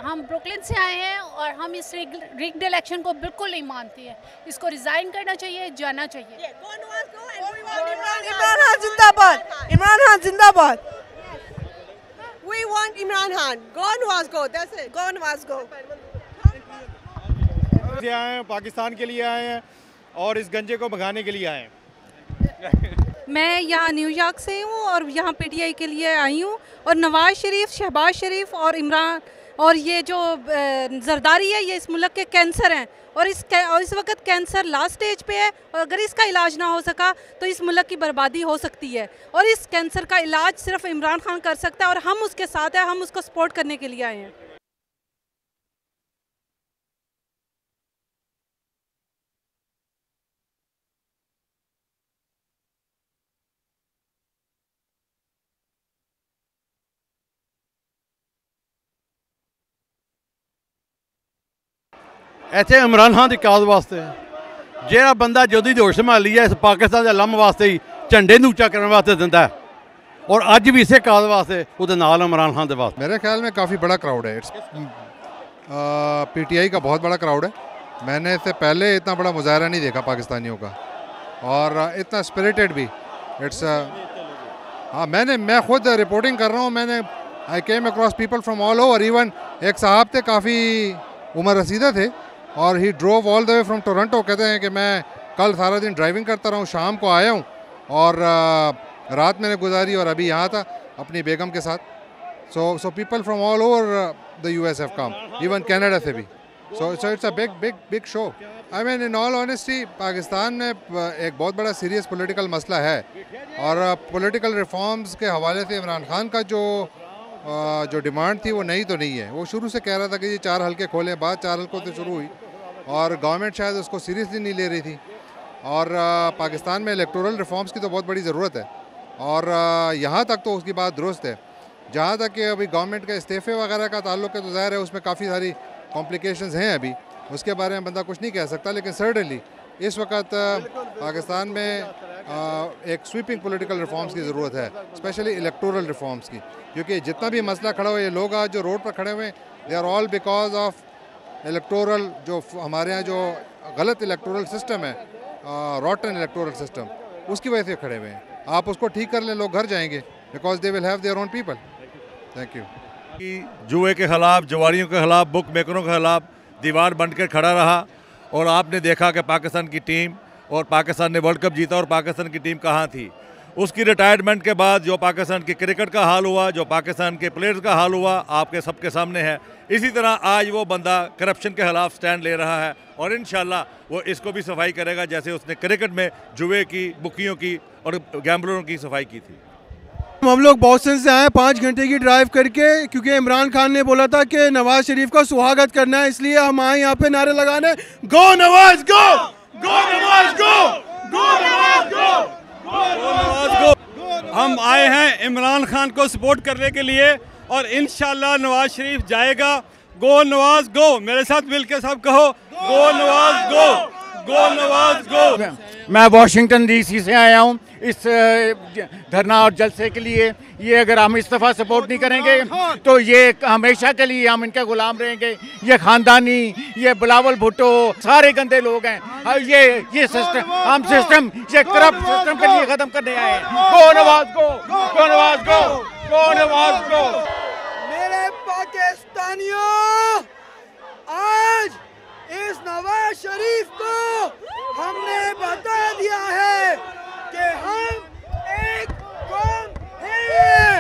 हम Brooklyn से आए हैं और हम इस rigged election को बिल्कुल नहीं मानते हैं। इसको रिजाइन करना चाहिए, जाना चाहिए। इमरान खान जिंदाबाद, इमरान खान जिंदाबाद। We want Imran Khan. Go Nawaz go. That's it. Go Nawaz go. आए हैं, पाकिस्तान के लिए आए हैं और इस गंजे को भगाने के लिए आए हैं। मैं यहाँ न्यूयॉर्क से हूँ और यहाँ पीटीआई के लिए आई हूँ और नवाज शरीफ, शहबाज शरीफ और इमरान और ये जो जरदारी है, ये इस मुल्क के कैंसर हैं और इस वक्त कैंसर लास्ट स्टेज पे है और अगर इसका इलाज ना हो सका तो इस मुल्क की बर्बादी हो सकती है और इस कैंसर का इलाज सिर्फ इमरान खान कर सकता है और हम उसके साथ हैं, हम उसको सपोर्ट करने के लिए आए हैं। ਇੱਥੇ ਇਮਰਾਨ ਖਾਨ ਦੀ ਕਾਜ਼ ਵਾਸਤੇ ਜਿਹੜਾ ਬੰਦਾ ਜੋਦੀ ਦੀ ਹੋਸ਼ ਸੰਭਾਲੀ ਹੈ ਇਸ ਪਾਕਿਸਤਾਨ ਦੇ ਲੰਮ ਵਾਸਤੇ ਹੀ ਝੰਡੇ ਨੂੰ ਉੱਚਾ ਕਰਨ ਵਾਸਤੇ ਦਿੰਦਾ ਹੈ और आज भी इसे काज वास्ते उहदे नाल इमरान खान दे वास्ते। मेरे ख्याल में काफ़ी बड़ा क्राउड है। पीटीआई का बहुत बड़ा क्राउड है। मैंने इससे पहले इतना बड़ा मुजाहरा नहीं देखा पाकिस्तानियों का और इतना स्पिरिटेड भी। इट्स हाँ, मैं खुद रिपोर्टिंग कर रहा हूँ। I came across people from all over. Even एक साहब थे, काफ़ी उम्र रसीदा थे और he drove all the way from Toronto. कहते हैं कि मैं कल सारा दिन ड्राइविंग करता रहा हूँ, शाम को आया हूँ और रात मैंने गुजारी और अभी यहाँ था अपनी बेगम के साथ। So people from all over the US have come, even Canada से भी। So it's a big show. I mean in all honesty Pakistan में एक बहुत बड़ा सीरियस पॉलिटिकल मसला है और पॉलिटिकल रिफॉर्म्स के हवाले से इमरान खान का जो डिमांड थी वो नई तो नहीं है। वो शुरू से कह रहा था कि ये 4 हल्के खोलें, बाद 4 हल्कों से शुरू हुई और गवर्नमेंट शायद उसको सीरियसली नहीं ले रही थी। और पाकिस्तान में इलेक्टोरल रिफॉर्म्स की तो बहुत बड़ी ज़रूरत है और यहाँ तक तो उसकी बात दुरुस्त है। जहाँ तक कि अभी गवर्नमेंट के इस्तीफ़े वगैरह का ताल्लुक है तो ज़ाहिर है उसमें काफ़ी सारी कॉम्प्लिकेशंस हैं अभी, उसके बारे में बंदा कुछ नहीं कह सकता। लेकिन सर्टनली इस वक्त पाकिस्तान में एक स्वीपिंग पॉलिटिकल रिफॉर्म्स की ज़रूरत है, स्पेशली इलेक्टोरल रिफॉर्म्स की, क्योंकि जितना भी मसला खड़ा हुआ, ये लोग आज जो रोड पर खड़े हुए हैं they are all because of electoral, जो हमारे यहाँ जो गलत इलेक्टोरल सिस्टम है, रॉटन इलेक्टोरल सिस्टम, उसकी वजह से खड़े हुए हैं। आप उसको ठीक कर लें, लोग घर जाएंगे because they will have their own people. Thank you. जुए के ख़िलाफ़, जवारियों के ख़िलाफ़, बुक मेकरों के ख़िलाफ़ दीवार बनकर खड़ा रहा और आपने देखा कि पाकिस्तान की टीम और पाकिस्तान ने वर्ल्ड कप जीता और पाकिस्तान की टीम कहाँ थी। उसकी रिटायरमेंट के बाद जो पाकिस्तान की क्रिकेट का हाल हुआ, जो पाकिस्तान के प्लेयर्स का हाल हुआ, आपके सबके सामने है। इसी तरह आज वो बंदा करप्शन के खिलाफ स्टैंड ले रहा है और इंशाल्लाह वो इसको भी सफाई करेगा जैसे उसने क्रिकेट में जुए की, बुकियों की और गैम्बलरों की सफाई की थी। हम लोग बोस्टन से आए 5 घंटे की ड्राइव करके, क्योंकि इमरान खान ने बोला था कि नवाज शरीफ का स्वागत करना है, इसलिए हम आए यहाँ पे नारे लगाने, गो नवाज गो, गो नवाज गो, गो नवाज गो, गो नवाज गो। हम आए हैं इमरान खान को सपोर्ट करने के लिए और इंशाल्लाह नवाज शरीफ जाएगा। गो नवाज गो, मेरे साथ मिलकर सब कहो, गो नवाज गो, गो नवाज गो। मैं वाशिंगटन डीसी से आया हूँ इस धरना और जलसे के लिए। ये अगर हम इस दफ़ा सपोर्ट नहीं करेंगे तो ये हमेशा के लिए हम इनके गुलाम रहेंगे। ये खानदानी, ये बिलावल भुट्टो सारे गंदे लोग हैं। ये सिस्टम, हम सिस्टम, ये करप्ट सिस्टम के लिए ख़त्म करने आए हैं। गो नवाज गो, गो नवाज गो, गो नवाज गो। मेरे पाकिस्तानियों, आज इस नवाज शरीफ को हमने बता दिया है कि हम एक कौम हैं।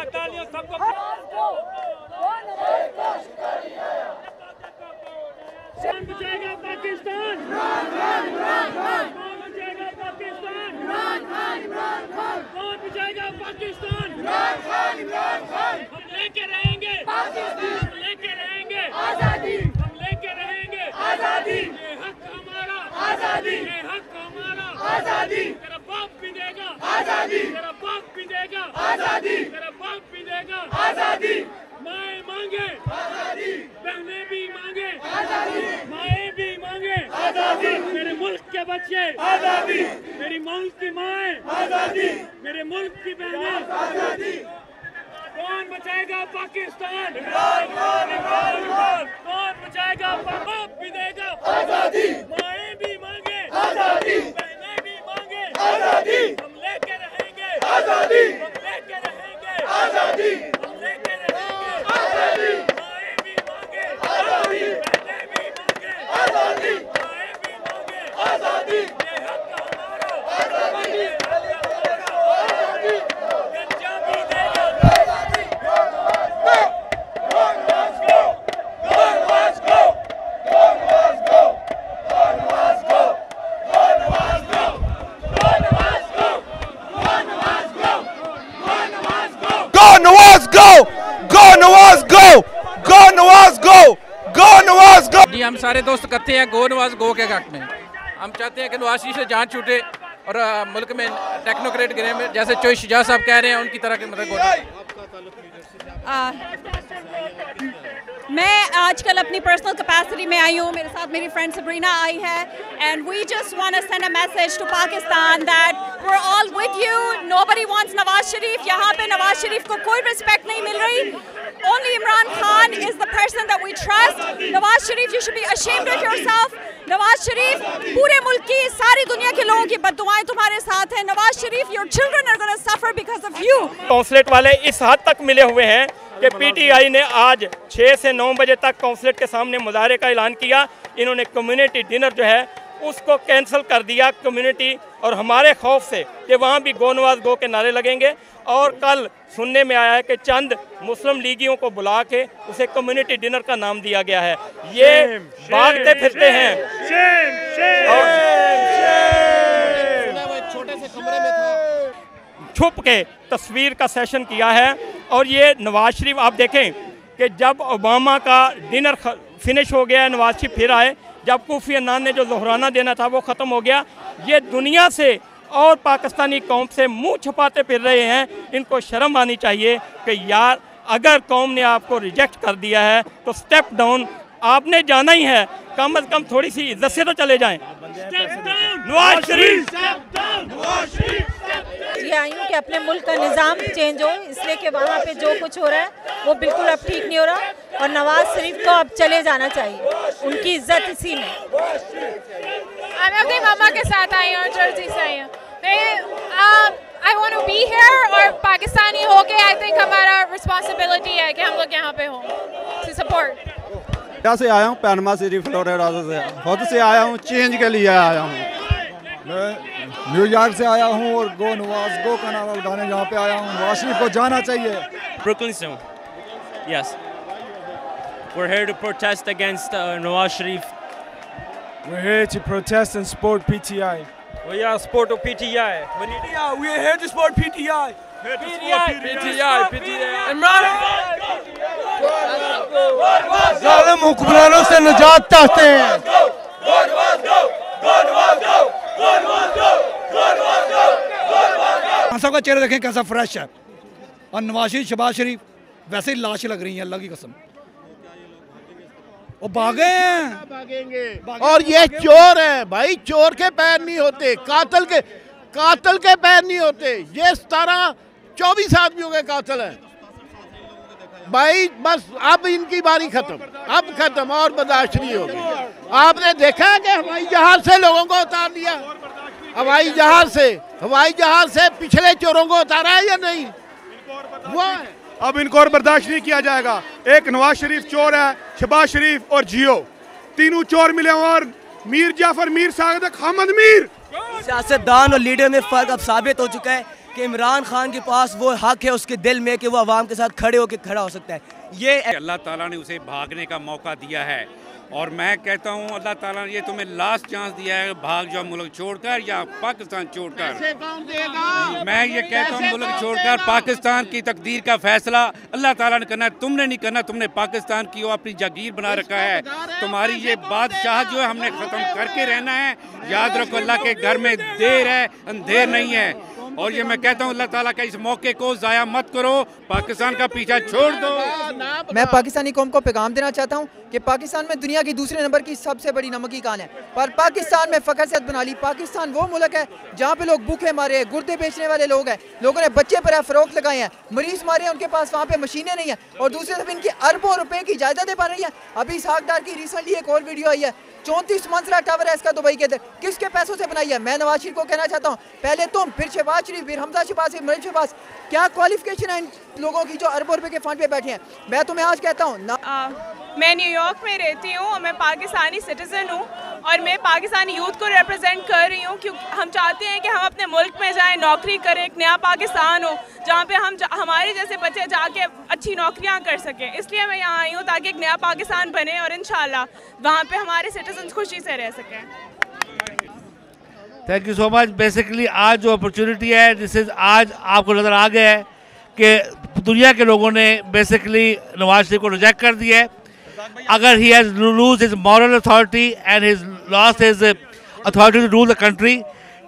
तालियों सबको। कौन बचाएगा पाकिस्तान? कौन बचाएगा पाकिस्तान? कौन बचाएगा पाकिस्तान? हम लेके रहेंगे, हम लेके रहेंगे आजादी, हम लेके रहेंगे आजादी। ये हक हमारा आजादी, ये हक हमारा आजादी। तेरा बाप भी देगा आजादी, तेरा बाप भी देगा आजादी, तेरा बाप भी देगा आजादी। माए मांगे आजादी, बहनें भी मांगे आजादी, माए भी मांगे आजादी। मेरे मुल्क के बच्चे आजादी, मेरी मुल्क की माए आजादी, मेरे मुल्क की बहनें आजादी। कौन बचाएगा पाकिस्तान? कौन बचाएगा? बाप भी देगा आजादी, माए भी मांगे आजादी, बहनें भी मांगे आजादी। हम लेके रहेंगे आजादी, हम लेके रहेंगे आजादी, हम लेके रहेंगे आजादी। माए भी मांगे आजादी, बहनें भी मांगे आजादी, माए भी मांगे आजादी। ये हक हमारा आजादी, ये हक हमारा आजादी। गंजा भी देगा आजादी। जी हम सारे दोस्त कहते हैं गो नवाज गो के हक में। हम चाहते हैं कि नवाज शरीफ से जान छूटे और मुल्क में टेक्नोक्रेट गिरे में जैसे चोई शुजा साहब कह रहे हैं उनकी तरह के मैं आजकल अपनी पर्सनल कैपेसिटी में आई हूँ, मेरे साथ मेरी फ्रेंड सबरीना आई है and we just want to send a message to Pakistan that we are all with you. Nobody wants Nawaz Sharif. यहाँ पे नवाज शरीफ को कोई रिस्पेक्ट नहीं मिल रही। Only Imran Khan is the person that we trust. Nawaz Sharif, you should be ashamed of yourself. Nawaz Sharif, पूरे मुल्क की सारी दुनिया के लोगों की बद्दुआएं तुम्हारे साथ हैं। Nawaz Sharif, your children are going to suffer because of you. Consulate वाले इस हद तक मिले हुए हैं कि पीटीआई ने आज 6 से 9 बजे तक कौंसलेट के सामने मुजाहरे का ऐलान किया। इन्होंने कम्युनिटी डिनर जो है उसको कैंसिल कर दिया कम्युनिटी, और हमारे खौफ से कि वहाँ भी गो नवाज गो के नारे लगेंगे। और कल सुनने में आया है कि चंद मुस्लिम लीगियों को बुला के उसे कम्युनिटी डिनर का नाम दिया गया है। ये भागते फिरते हैं छुप के तस्वीर का सेशन किया है। और ये नवाज शरीफ आप देखें कि जब ओबामा का डिनर फिनिश हो गया, नवाज शरीफ फिर आए, जब कोफी अन्नान ने जो ज़ोहराना देना था वो ख़त्म हो गया। ये दुनिया से और पाकिस्तानी कौम से मुंह छुपाते फिर रहे हैं। इनको शर्म आनी चाहिए कि यार अगर कौम ने आपको रिजेक्ट कर दिया है तो स्टेप डाउन आपने जाना ही है। कम से कम थोड़ी सी इज्जत से तो चले जाएं। नवाज शरीफ ये आई हूँ कि अपने मुल्क का निज़ाम चेंज हो, इसलिए कि वहाँ पे जो कुछ हो रहा है वो बिल्कुल अब ठीक नहीं हो रहा और नवाज शरीफ को अब चले जाना चाहिए। उनकी इज्जत इसी में। मैं अपनी मामा के साथ आई हूँ, जर्सी से आई हूँ। I want to be here और पाकिस्तानी हो के आई थिंक हमारा रिस्पॉन्सिबिलिटी है कि हम लोग यहाँ पे हों टू सपोर्ट। यहाँ से आया हूँ, पैनमा सिटी फ्लोरिडा से खुद से आया हूँ, चेंज के लिए आया हूँ। मैं न्यूयॉर्क से आया हूँ और गो नवाज गो का नारा लगाने यहाँ पे आया हूँ। नवाज शरीफ को जाना चाहिए। Brooklyn से हूँ। Yes. We're here to protest against Nawaz Sharif. We're here to protest and support PTI. We are support of PTI. We are here to support PTI. PTI. जालिम हुक्मरानों से निजात चाहते हैं। साहब का चेहरा देखें कैसा फ्रेश है, और नवाज शरीफ शहबाज शरीफ वैसे ही लाश लग रही है, अल्लाह की कसम। वो भागे हैं। और ये चोर है भाई, चोर के पैर नहीं होते, कातिल के पैर नहीं होते। ये 17-24 आदमियों के कातिल हैं भाई। बस अब इनकी बारी खत्म, अब खत्म और बर्दाश्त नहीं होगी। आपने देखा है कि हवाई जहाज से लोगों को उतार दिया, हवाई जहाज से पिछले चोरों को उतारा है या नहीं? वो है। अब इनको और बर्दाश्त नहीं किया जाएगा। एक नवाज शरीफ चोर है, शहबाज शरीफ और जियो तीनों चोर मिले, और मीर जाफर, मीर सागद, अहमद मीर। सियासतदान और लीडर में फ़र्क अब साबित हो चुका है कि इमरान खान के पास वो हक है उसके दिल में कि वो अवाम के साथ खड़े होकर खड़ा हो सकता है। ये अल्लाह ताला ने उसे भागने का मौका दिया है और मैं कहता हूँ अल्लाह ताला ने ये तुम्हें लास्ट चांस दिया है, भाग जाओ मुल्क छोड़कर या पाकिस्तान छोड़कर। मैं ये कहता हूँ मुल्क छोड़कर पाकिस्तान की तकदीर का फैसला अल्लाह ताला ने करना है, तुमने नहीं करना। तुमने पाकिस्तान की वो अपनी जागीर बना रखा है, तुम्हारी ये बादशाह जो है हमने ख़त्म करके रहना है। याद रखो अल्लाह के घर में देर है अंधेर नहीं है। और ये मैं कहता हूँ अल्लाह ताला का इस मौके को ज़ाया मत करो, पाकिस्तान का पीछा छोड़ दो। मैं पाकिस्तानी कौम को पैगाम देना चाहता हूँ कि पाकिस्तान में दुनिया की दूसरे नंबर की सबसे बड़ी नमकी खान है, पर पाकिस्तान में फ़ख्र से बना ली। पाकिस्तान वो मुल्क है जहाँ पे लोग भूखे मारे हैं, गुर्दे बेचने वाले लोग हैं, लोगों ने बच्चे पर फ़रोख्त लगाए हैं, मरीज मारे हैं, उनके पास वहाँ पे मशीनें नहीं हैं, और दूसरी तरफ इनकी अरबों रुपए की जायदादें बन रही हैं। अभी इसहाक डार की रिसेंटली एक और वीडियो आई है, 34 मंजिला टावर है इसका दुबई के अंदर, किसके पैसों से बनाई है? मैं नवाज शरीफ को कहना चाहता हूँ, पहले तुम, फिर शहबाज शरीफ, फिर हमजा शहबाज, फिर मरीम शहबाज। क्या क्वालिफिकेशन है इन लोगों की जो अरबों रुपए के फंड पे बैठे हैं? मैं तुम्हें आज कहता हूँ मैं न्यूयॉर्क में रहती हूँ और मैं पाकिस्तानी सिटीज़न हूँ और मैं पाकिस्तानी यूथ को रिप्रेजेंट कर रही हूँ, क्योंकि हम चाहते हैं कि हम अपने मुल्क में जाएं, नौकरी करें, एक नया पाकिस्तान हो जहाँ पे हमारे जैसे बच्चे जाके अच्छी नौकरियाँ कर सकें। इसलिए मैं यहाँ आई हूँ ताकि एक नया पाकिस्तान बने और इंशाल्लाह वहाँ पे हमारे सिटीजन खुशी से रह सकें। Thank you so much. Basically आज जो अपॉर्चुनिटी है जिससे आज आपको नज़र आ गया है कि दुनिया के लोगों ने बेसिकली नवाज शरीफ को रिजेक्ट कर दिया है। अगर he has lose his moral authority and his lost his authority to rule the country,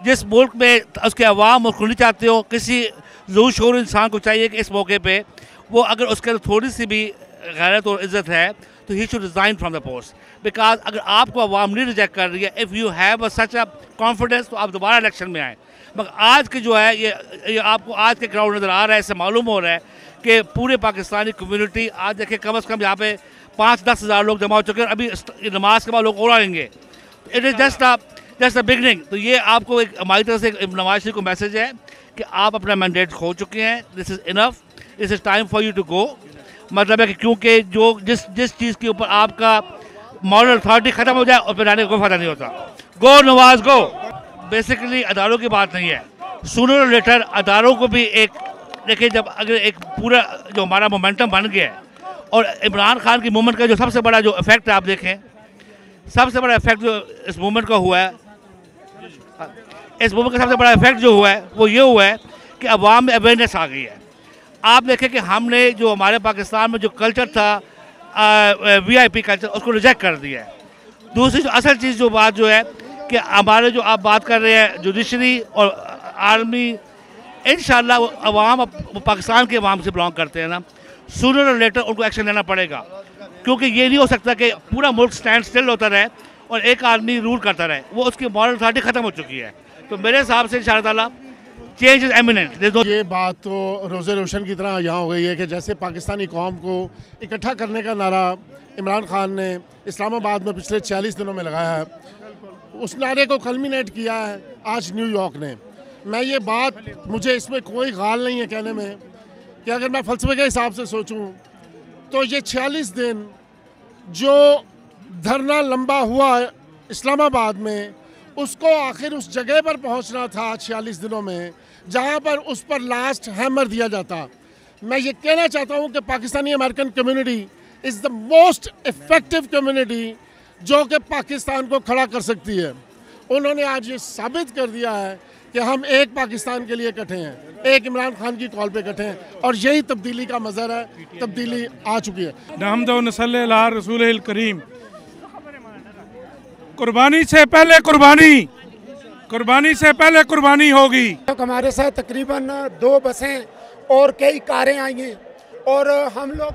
जिस मुल्क में उसके अवाम उसको नहीं चाहते हो, किसी ज़रूर शोर इंसान को चाहिए कि इस मौके पे वो अगर उसके अंदर थोड़ी सी भी गैरत और इज़्ज़त है तो he should resign from the post. Because अगर आपको अवाम नहीं रिजेक्ट कर रही है, if you have such a confidence, तो आप दोबारा इलेक्शन में आए। मगर आज के जो है ये आपको आज के ग्राउंड नज़र आ रहा है, इससे मालूम हो रहा है कि पूरे पाकिस्तानी कम्यूनिटी आज देखिए कम अज़ कम यहाँ पे 5-10 हज़ार लोग जमा हो चुके हैं। अभी नमाज के बाद लोग और आएंगे। It is just a beginning. तो ये आपको एक हमारी तरफ से नवाज शरीफ को मैसेज है कि आप अपना मैंडेट खो चुके हैं, this is enough, this is time for you to go. मतलब है कि क्योंकि जो जिस चीज़ के ऊपर आपका मॉरल अथॉरिटी ख़त्म हो जाए और फिर आने का कोई फ़ायदा नहीं होता। गो नवाज गो। बेसिकली अदारों की बात नहीं है, सूनर और लेटर अदारों को भी एक देखिए, जब अगर एक पूरा जो हमारा मोमेंटम बन गया है और इमरान खान की मूवमेंट का जो सबसे बड़ा जो इफेक्ट आप देखें, सबसे बड़ा इफेक्ट जो इस मूवमेंट का हुआ है, इस मूवमेंट का सबसे बड़ा इफेक्ट जो हुआ है वो ये हुआ है कि अवाम में अवेयरनेस आ गई है। आप देखें कि हमने जो हमारे पाकिस्तान में जो कल्चर था VIP कल्चर, उसको रिजेक्ट कर दिया है। दूसरी जो असल चीज़ जो बात जो है कि हमारे जो आप बात कर रहे हैं जुडिशरी और आर्मी, इंशाल्लाह अवाम पाकिस्तान के अवाम से बिलोंग करते हैं ना, सूनर और लेटर उनको एक्शन लेना पड़ेगा। क्योंकि ये नहीं हो सकता कि पूरा मुल्क स्टैंड स्टिल होता रहे और एक आदमी रूल करता रहे, वो उसकी मॉरल अथॉरिटी ख़त्म हो चुकी है। तो मेरे हिसाब से इंशाअल्लाह चेंज इज़ एमिनेंट। ये बात तो रोज़े रोशन की तरह यहाँ हो गई है कि जैसे पाकिस्तानी कौम को इकट्ठा करने का नारा इमरान खान ने इस्लामाबाद में पिछले 46 दिनों में लगाया है, उस नारे को कल्मिनेट किया है आज न्यूयॉर्क ने। मैं ये बात, मुझे इसमें कोई गाल नहीं है कहने में कि अगर मैं फ़लसफ़े के हिसाब से सोचूं तो ये 46 दिन जो धरना लंबा हुआ इस्लामाबाद में, उसको आखिर उस जगह पर पहुंचना था 46 दिनों में जहां पर उस पर लास्ट हैमर दिया जाता। मैं ये कहना चाहता हूं कि Pakistani American community is the most effective community जो कि पाकिस्तान को खड़ा कर सकती है। उन्होंने आज ये साबित कर दिया है कि हम एक पाकिस्तान के लिए इकट्ठे हैं, एक इमरान खान की कॉल पे इकट्ठे हैं, और यही तब्दीली का मज़हर है। तब्दीली आ चुकी है। नहमदो नसल्ली अला रसूलिल करीम। कुर्बानी से पहले कुर्बानी, कुर्बानी से पहले कुर्बानी होगी। हमारे साथ तकरीबन 2 बसें और कई कारें आई हैं और हम लोग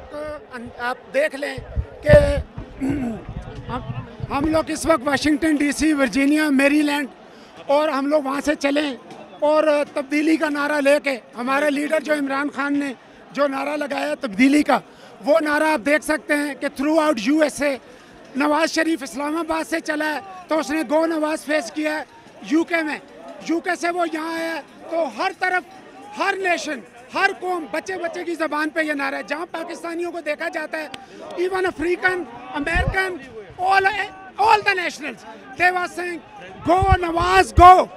आप देख लें कि हम लोग इस वक्त वाशिंगटन DC, वर्जीनिया, मैरीलैंड, और हम लोग वहाँ से चलें और तब्दीली का नारा लेके हमारे लीडर जो इमरान खान ने जो नारा लगाया तब्दीली का, वो नारा आप देख सकते हैं कि through out USA Nawaz Sharif Islamabad से चला है तो उसने गो नवाज फेस किया है UK में, UK से वो यहाँ आया, तो हर तरफ हर नेशन, हर कौम, बच्चे बच्चे की ज़बान पे ये नारा है। जहाँ पाकिस्तानियों को देखा जाता है, even African, American, all the nationals, they were saying go Nawaz go,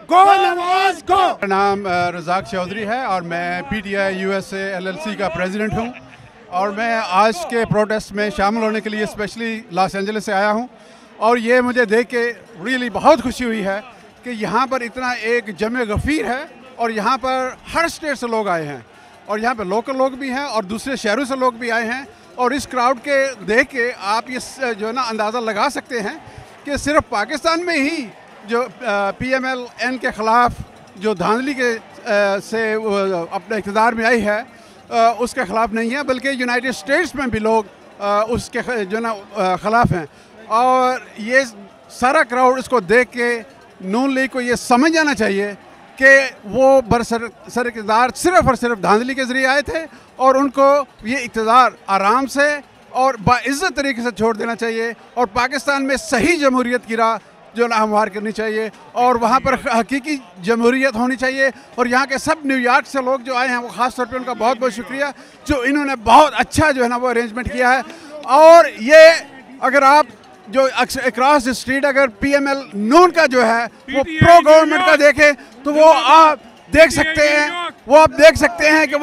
गो नवाज गो। मेरा नाम रज़ाक चौधरी है और मैं PTI USA LLC का प्रेसिडेंट हूँ और मैं आज के प्रोटेस्ट में शामिल होने के लिए स्पेशली लॉस एंजलिस से आया हूँ और ये मुझे देख के रियली बहुत खुशी हुई है कि यहाँ पर इतना एक जमे गफ़ीर है और यहाँ पर हर स्टेट से लोग आए हैं और यहाँ पर लोकल लोग भी हैं और दूसरे शहरों से लोग भी आए हैं और इस क्राउड के देख के आप ये जो है ना अंदाज़ा लगा सकते हैं कि सिर्फ पाकिस्तान में ही जो PMLN के ख़िलाफ़ जो धांधली के से अपने इक़्तिदार में आई है उसके ख़िलाफ़ नहीं है बल्कि यूनाइटेड स्टेट्स में भी लोग उसके जो ना ख़िलाफ़ हैं और ये सारा क्राउड इसको देख के नून लीग को ये समझ जाना चाहिए कि वो सर इक़्तिदार सिर्फ़ और सिर्फ धांधली के ज़रिए आए थे और उनको ये इक़्तिदार आराम से और बाइज़्ज़त तरीके से छोड़ देना चाहिए और पाकिस्तान में सही जमहूरियत की राह जो ना हमवार करनी चाहिए और वहाँ पर हकीकी जमहूरियत होनी चाहिए और यहाँ के सब न्यूयॉर्क से लोग जो आए हैं वो ख़ास तौर पे उनका बहुत बहुत शुक्रिया जो इन्होंने बहुत अच्छा जो है ना वो अरेंजमेंट किया है और ये अगर आप जो अक्रॉस द स्ट्रीट अगर PML नून का जो है वो प्रो गवर्नमेंट का देखें तो वो आप देख सकते हैं कि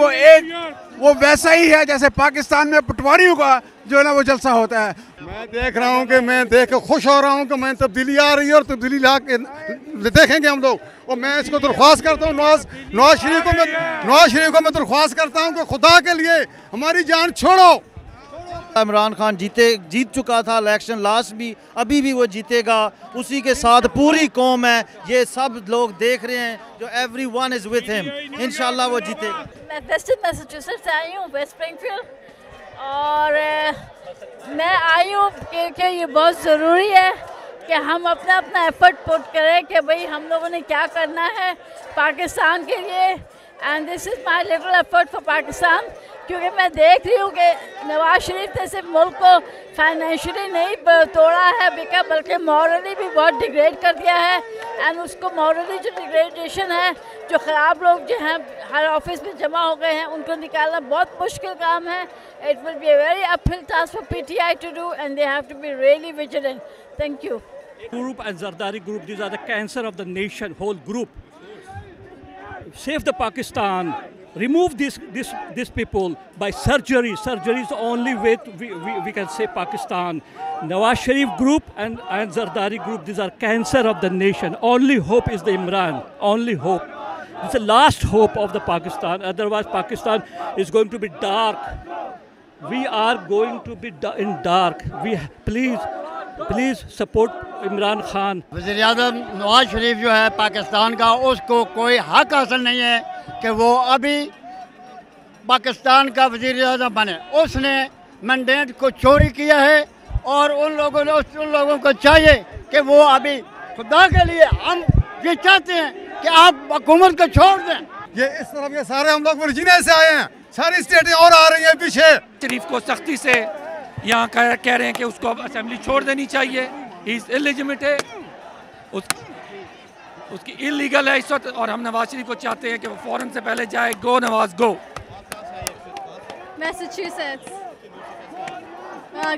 वो वैसा ही है जैसे पाकिस्तान में पटवारियों का जो है ना वो जलसा होता है। मैं देख रहा हूँ कि मैं देख कर खुश हो रहा हूँ कि मैं तब्दीली आ रही है और तब्दीली ला के देखेंगे हम लोग और मैं इसको दरख्वास्त करता हूँ नवाज शरीफ को मैं दरख्वास्त करता हूँ कि खुदा के लिए हमारी जान छोड़ो। इमरान खान जीत चुका था इलेक्शन लास्ट भी, अभी भी वो जीतेगा, उसी के साथ पूरी कौम है, ये सब लोग देख रहे हैं जो एवरीवन इज विद हिम, इंशाल्लाह वो जीतेगा। मैं वेस्टर्न मैसाचुसेट्स से आई हूँ, वेस्ट स्प्रिंगफील्ड, और मैं आई हूँ क्योंकि ये बहुत ज़रूरी है कि हम अपना एफर्ट पुट करें कि भाई हम लोगों ने क्या करना है पाकिस्तान के लिए, and this is my little effort for Pakistan, क्योंकि मैं देख रही हूँ कि नवाज शरीफ ने सिर्फ मुल्क को फाइनेंशियली नहीं तोड़ा है बल्कि मॉरली भी बहुत डिग्रेड कर दिया है, एंड उसको मॉरली जो डिग्रेडेशन है, जो ख़राब लोग जो हैं हर ऑफिस में जमा हो गए हैं, उनको निकालना बहुत मुश्किल काम है। It will be a very uphill task for PTI to do and they have to be really vigilant. Thank you. Group and Zardari group, these are the cancer of the nation, whole group. Save the Pakistan. Remove these people by surgery. Surgery is the only way we can save Pakistan. Nawaz Sharif group and Zardari group, these are cancer of the nation. Only hope is the Imran. Only hope. It's the last hope of the Pakistan. Otherwise, Pakistan is going to be dark. We are going to be in dark. Please support Imran Khan. वज़ीर आज़म नवाज शरीफ जो है पाकिस्तान का, उसको कोई हक हासिल नहीं है कि वो अभी पाकिस्तान का वज़ीर आज़म बने। उसने मैंडेट को चोरी किया है और उन लोगों को चाहिए कि वो अभी खुदा के लिए हम ये चाहते हैं कि आप हुकूमत को छोड़ दें। ये इस तरफ के सारे हम लोग वर्जीनिया से आए हैं, सारी स्टेटें और आ रही हैं पीछे। शरीफ को सख्ती से यहाँ कह रहे हैं कि उसको अब असेंबली छोड़ देनी चाहिए, ही इज इलिजिमिट है, उसकी इलीगल है इस वक्त, और हम नवाज शरीफ को चाहते हैं कि वो फौरन से पहले जाए। गो नवाज गो। मैसाचुसेट्स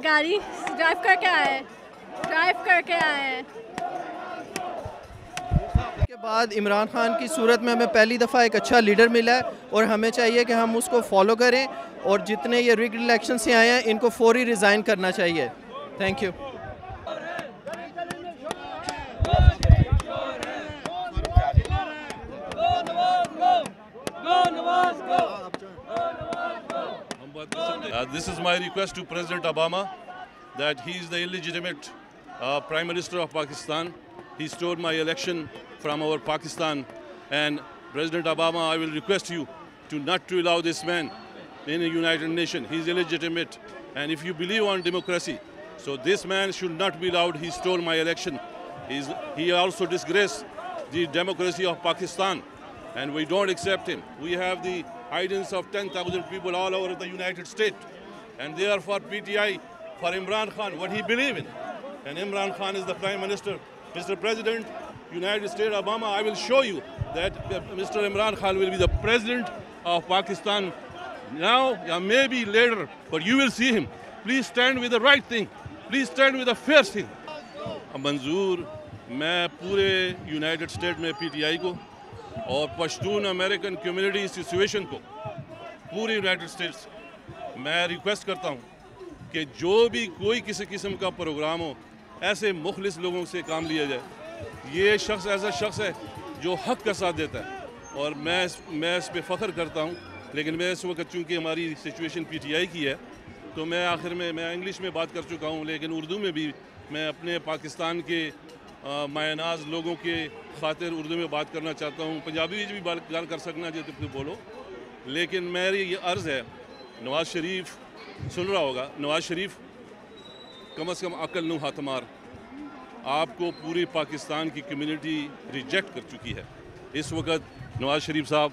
गाड़ी ड्राइव करके आए के बाद इमरान खान की सूरत में हमें पहली दफ़ा एक अच्छा लीडर मिला है और हमें चाहिए कि हम उसको फॉलो करें, और जितने ये रिग्ड इलेक्शन से आए हैं इनको फौरी रिज़ाइन करना चाहिए। Thank you. This is my request to President Obama that he is the illegitimate Prime Minister of Pakistan. He stole my election from our Pakistan, and President Obama, I will request you to not to allow this man in the United Nations. He is illegitimate, and if you believe on democracy, so this man should not be allowed. He stole my election. He also disgraced the democracy of Pakistan, and we don't accept him. We have the audience of 10,000 people all over the United States, and they are for PTI, for Imran Khan, what he believes in. And Imran Khan is the Prime Minister. Mr. President, United States Obama, I will show you that Mr. Imran Khan will be the President of Pakistan now, or maybe later, but you will see him. Please stand with the right thing. Please stand with the fair thing. Manzoor मैं पूरे United state में PTI को और Pashtun American community situation को पूरे United states मैं request करता हूँ कि जो भी कोई किसी किस्म का प्रोग्राम हो ऐसे मुखलिस लोगों से काम लिया जाए। ये शख्स ऐसा शख्स है जो हक का साथ देता है और मैं इस पे फ़ख्र करता हूँ। लेकिन मैं इस वक्त चूँकि हमारी सिचुएशन पीटीआई की है तो मैं आखिर में मैं इंग्लिश में बात कर चुका हूँ, लेकिन उर्दू में भी मैं अपने पाकिस्तान के मायनाज लोगों के खातिर उर्दू में बात करना चाहता हूँ। पंजाबी में भी बात कर सकना जो तुम बोलो, लेकिन मेरी ये अर्ज़ है, नवाज़ शरीफ सुन रहा होगा, नवाज़ शरीफ कम से कम अकल नू हाथ मार, आपको पूरी पाकिस्तान की कम्युनिटी रिजेक्ट कर चुकी है। इस वक्त नवाज़ शरीफ साहब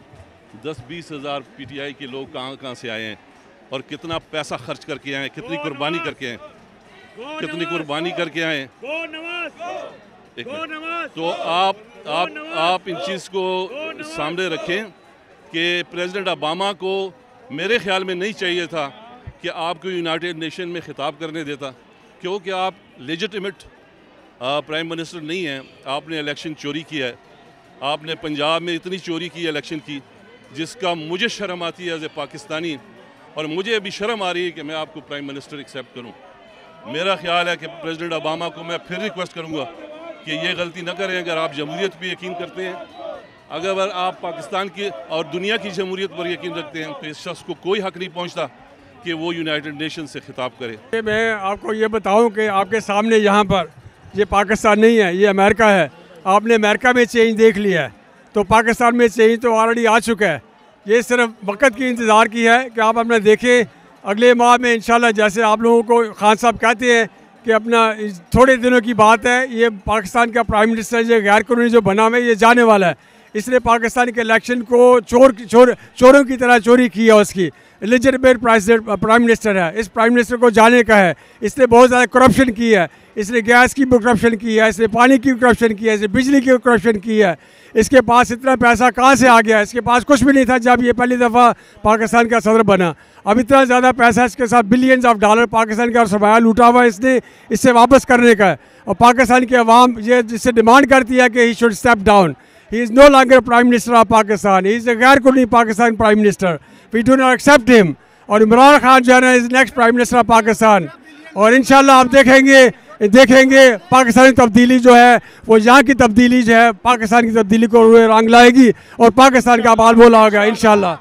10-20 हज़ार पीटीआई के लोग कहाँ से आए हैं और कितना पैसा खर्च करके आए हैं, कितनी कुर्बानी करके आए हैं, कितनी कुर्बानी करके आए हैं। तो आप इन चीज़ को सामने रखें कि प्रेसिडेंट ओबामा को मेरे ख्याल में नहीं चाहिए था कि आपको यूनाइटेड नेशन में खिताब करने देता, क्योंकि आप लेजिटिमेट प्राइम मिनिस्टर नहीं हैं। आपने इलेक्शन चोरी किया है, आपने पंजाब में इतनी चोरी की इलेक्शन की जिसका मुझे शर्म आती है एज ए पाकिस्तानी, और मुझे अभी शर्म आ रही है कि मैं आपको प्राइम मिनिस्टर एक्सेप्ट करूं। मेरा ख्याल है कि प्रेसिडेंट ओबामा को मैं फिर रिक्वेस्ट करूंगा कि ये गलती न करें। अगर आप जमहूरियत पर यकीन करते हैं, अगर आप पाकिस्तान की और दुनिया की जमहूरियत पर यकीन रखते हैं, तो इस शख्स को कोई हक नहीं पहुँचता कि वो यूनाइटेड नेशन से खिताब करे। मैं आपको ये बताऊं कि आपके सामने यहाँ पर ये पाकिस्तान नहीं है, ये अमेरिका है। आपने अमेरिका में चेंज देख लिया है, तो पाकिस्तान में चेंज तो ऑलरेडी आ चुका है। ये सिर्फ वक्त की इंतज़ार की है कि आप अपना देखें, अगले माह में इंशाल्लाह, जैसे आप लोगों को खान साहब कहते हैं कि अपना थोड़े दिनों की बात है, ये पाकिस्तान का प्राइम मिनिस्टर जो गैर कानूनी जो बना हुआ है ये जाने वाला है। इसने पाकिस्तान के इलेक्शन को चोरों की तरह चोरी की है। उसकी लेजिटिमेट प्राइम मिनिस्टर है, इस प्राइम मिनिस्टर को जाने का है। इसने बहुत ज़्यादा करप्शन की है, इसने गैस की भी करप्शन की है, इसने पानी की करप्शन की है, इसने बिजली की करप्शन की है। इसके पास इतना पैसा कहाँ से आ गया? इसके पास कुछ भी नहीं था जब ये पहली दफ़ा पाकिस्तान का सदर बना। अब इतना ज़्यादा पैसा इसके साथ बिलियंस ऑफ डॉलर पाकिस्तान का सरमाया लूटा हुआ इसने, इससे वापस करने का है। और पाकिस्तान की आवाम ये जिससे डिमांड करती है कि he should step down. He is no longer Prime Minister of Pakistan. He is a गैर कानूनी Pakistan Prime Minister. We do not accept him. और इमरान खान जो है ना is next prime minister of Pakistan. और इंशाल्लाह आप देखेंगे पाकिस्तानी तब्दीली जो है वो यहाँ की तब्दीली जो है पाकिस्तान की तब्दीली को रंग लाएगी और पाकिस्तान का बाल बोला होगा इंशाल्लाह।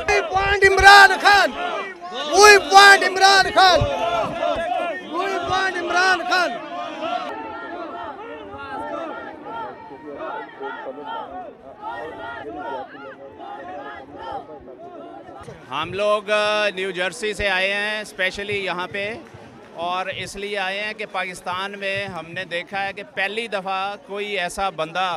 We want Imran Khan. We want Imran Khan. We want Imran Khan. हम लोग न्यू जर्सी से आए हैं स्पेशली यहाँ पे, और इसलिए आए हैं कि पाकिस्तान में हमने देखा है कि पहली दफ़ा कोई ऐसा बंदा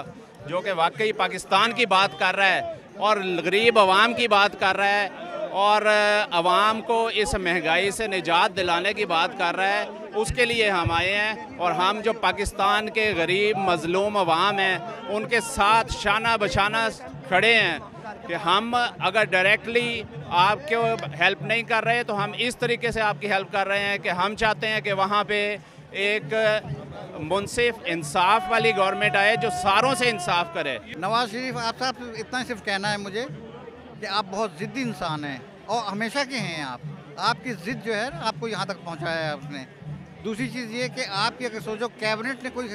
जो कि वाकई पाकिस्तान की बात कर रहा है और गरीब आवाम की बात कर रहा है और आवाम को इस महंगाई से निजात दिलाने की बात कर रहा है, उसके लिए हम आए हैं। और हम जो पाकिस्तान के गरीब मजलूम आवाम हैं उनके साथ शाना बशाना खड़े हैं कि हम अगर डायरेक्टली आपको हेल्प नहीं कर रहे तो हम इस तरीके से आपकी हेल्प कर रहे हैं कि हम चाहते हैं कि वहाँ पे एक मुनसिफ इंसाफ वाली गवर्नमेंट आए जो सारों से इंसाफ करे। नवाज शरीफ आप साहब इतना सिर्फ कहना है मुझे कि आप बहुत ज़िद्दी इंसान हैं और हमेशा के हैं। आपकी ज़िद जो है आपको यहाँ तक पहुँचाया है उसने। दूसरी चीज़ ये कि आपकी अगर सोचो कैबिनेट ने कोई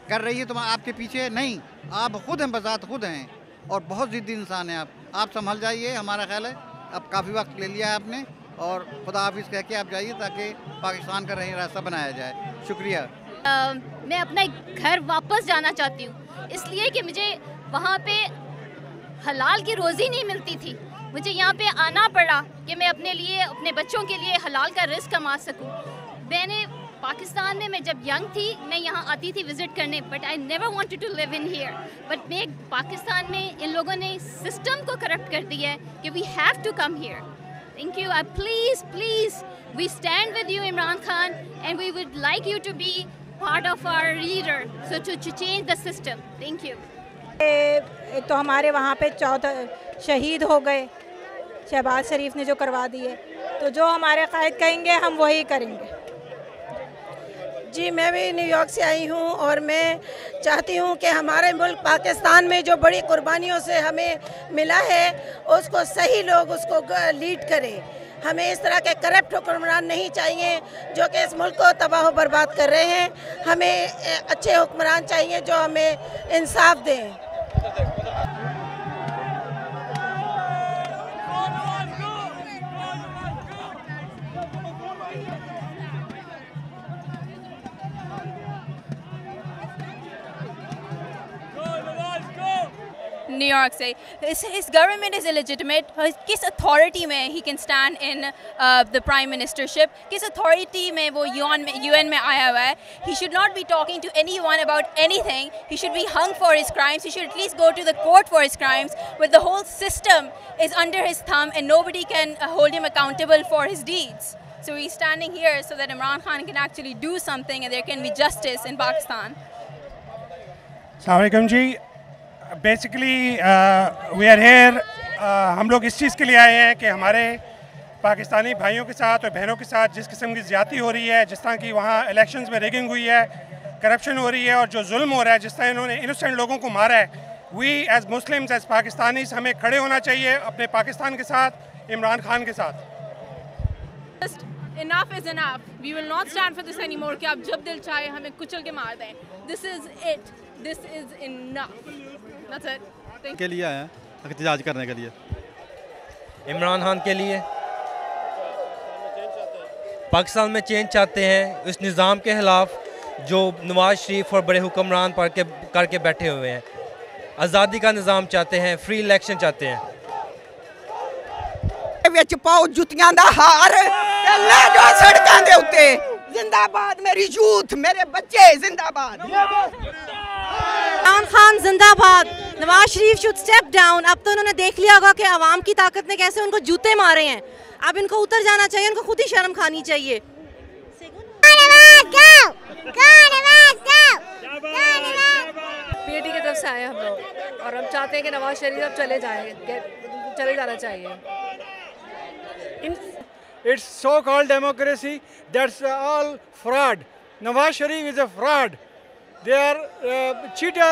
कर रही है तो आपके पीछे नहीं, आप खुद हैं, बज़ात खुद हैं और बहुत ज़िद्दी इंसान हैं आप संभल जाइए। हमारा ख्याल है अब काफ़ी वक्त ले लिया है आपने और खुदा हाफिज़ कह के आप जाइए ताकि पाकिस्तान का रही रास्ता बनाया जाए। शुक्रिया। मैं अपना घर वापस जाना चाहती हूँ इसलिए कि मुझे वहाँ पे हलाल की रोज़ी नहीं मिलती थी। मुझे यहाँ पे आना पड़ा कि मैं अपने लिए अपने बच्चों के लिए हलाल का रिस्क कमा सकूँ। मैंने पाकिस्तान में मैं जब यंग थी मैं यहाँ आती थी विज़िट करने, but I never wanted to live in here. But मैं पाकिस्तान में इन लोगों ने सिस्टम को करप्ट कर दिया है कि we have to come here. Thank you. Please We stand with you, Imran Khan, and we would like you to be part of our leader, so to change the system. Thank you. तो हमारे वहाँ पे 14 शहीद हो गए शहबाज शरीफ ने जो करवा दिए, तो जो हमारे कायद कहेंगे हम वही करेंगे। जी मैं भी न्यूयॉर्क से आई हूँ और मैं चाहती हूँ कि हमारे मुल्क पाकिस्तान में जो बड़ी कुर्बानियों से हमें मिला है उसको सही लोग उसको लीड करें। हमें इस तरह के करप्ट हुक्मरान नहीं चाहिए जो कि इस मुल्क को तबाह बर्बाद कर रहे हैं। हमें अच्छे हुक्मरान चाहिए जो हमें इंसाफ दें। New York से his government is illegitimate. किस authority में he can stand in the prime ministership? किस authority में वो UN में आया हुआ है? He should not be talking to anyone about anything. He should be hung for his crimes. He should at least go to the court for his crimes. But the whole system is under his thumb and nobody can hold him accountable for his deeds. So he's standing here so that Imran Khan can actually do something and there can be justice in Pakistan. Assalamu alaikum ji. Basically we are here, हम लोग इस चीज़ के लिए आए हैं कि हमारे पाकिस्तानी भाइयों के साथ और बहनों के साथ जिस किस्म की ज़्यादती हो रही है, जिस तरह की वहाँ इलेक्शंस में रिगिंग हुई है, करप्शन हो रही है और जो जुल्म हो रहा है, जिस तरह इन्होंने इनोसेंट लोगों को मारा है, we as Muslims as Pakistanis हमें खड़े होना चाहिए अपने पाकिस्तान के साथ, इमरान खान के साथ। Enough is enough. We will not stand for this anymore कि आप जब दिल चाहे हमें कुचल के मार दें। This is it. This is enough. That's it. Thank के लिए आए हैं एहतजाज करने के लिए। इमरान खान के लिए पाकिस्तान में चेंज चाहते हैं, इस निज़ाम के खिलाफ जो नवाज शरीफ और बड़े हुक्मरान करके बैठे हुए हैं। आज़ादी का निज़ाम चाहते हैं, फ्री इलेक्शन चाहते हैं। विच पाओ जुतियां दा हार ते ले जाओ सड़कां दे उत्ते। जिंदाबाद मेरी यूथ, मेरे बच्चे जिंदाबाद। इमरान खान जिंदाबाद। Nawaz Sharif should step down. अब तो उन्होंने देख लिया होगा कि आवाम की ताकत ने कैसे उनको जूते मारे हैं। अब इनको उतर जाना चाहिए, उनको खुद ही शर्म खानी चाहिए। पीएटी की तरफ से आए हम लोग और हम चाहते हैं कि नवाज शरीफ अब चले जाना चाहिए। It's so-called democracy. That's all fraud. Nawaz Sharif is a fraud. They are cheater.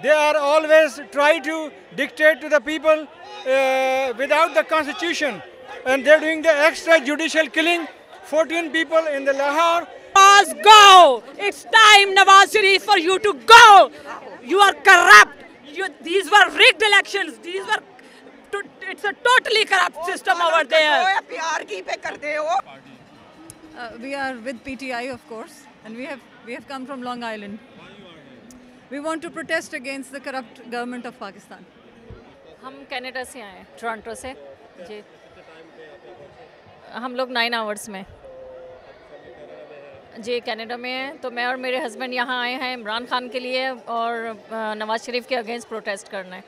They are always try to dictate to the people without the constitution, and they're doing the extrajudicial killing. 14 people in the Lahore. Nawaz, go! It's time, Nawaz Sharif, for you to go. You are corrupt. These were rigged elections. It's a totally corrupt system over there. We are with PTI, of course, and we have come from Long Island. We want to protest against the corrupt government of Pakistan. हम Canada से आए हैं, Toronto से जी। हम लोग 9 hours में जी Canada में हैं। तो मैं और मेरे हस्बैंड यहाँ आए हैं इमरान खान के लिए और नवाज शरीफ के अगेंस्ट प्रोटेस्ट करने।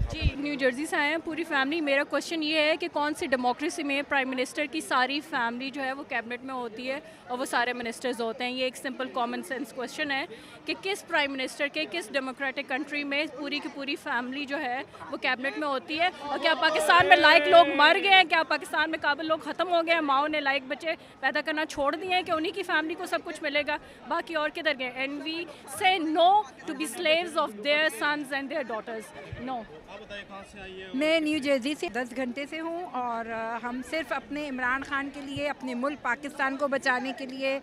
जी न्यू जर्सी से आए हैं पूरी फैमिली। मेरा क्वेश्चन ये है कि कौन सी डेमोक्रेसी में प्राइम मिनिस्टर की सारी फैमिली जो है वो कैबिनेट में होती है और वो सारे मिनिस्टर्स होते हैं। ये एक सिंपल कॉमन सेंस क्वेश्चन है कि किस प्राइम मिनिस्टर के किस डेमोक्रेटिक कंट्री में पूरी की पूरी फैमिली जो है वो कैबिनेट में होती है। और क्या पाकिस्तान में लायक लोग मर गए हैं? क्या पाकिस्तान में काबिल लोग ख़त्म हो गए हैं? माओ ने लायक बच्चे पैदा करना छोड़ दिए हैं कि उन्हीं की फैमिली को सब कुछ मिलेगा, बाकी और किधर गए? And we say no to be slaves of their sons and their daughters. No. मैं न्यू जर्सी से 10 घंटे से हूँ और हम सिर्फ अपने इमरान खान के लिए, अपने मुल्क पाकिस्तान को बचाने के लिए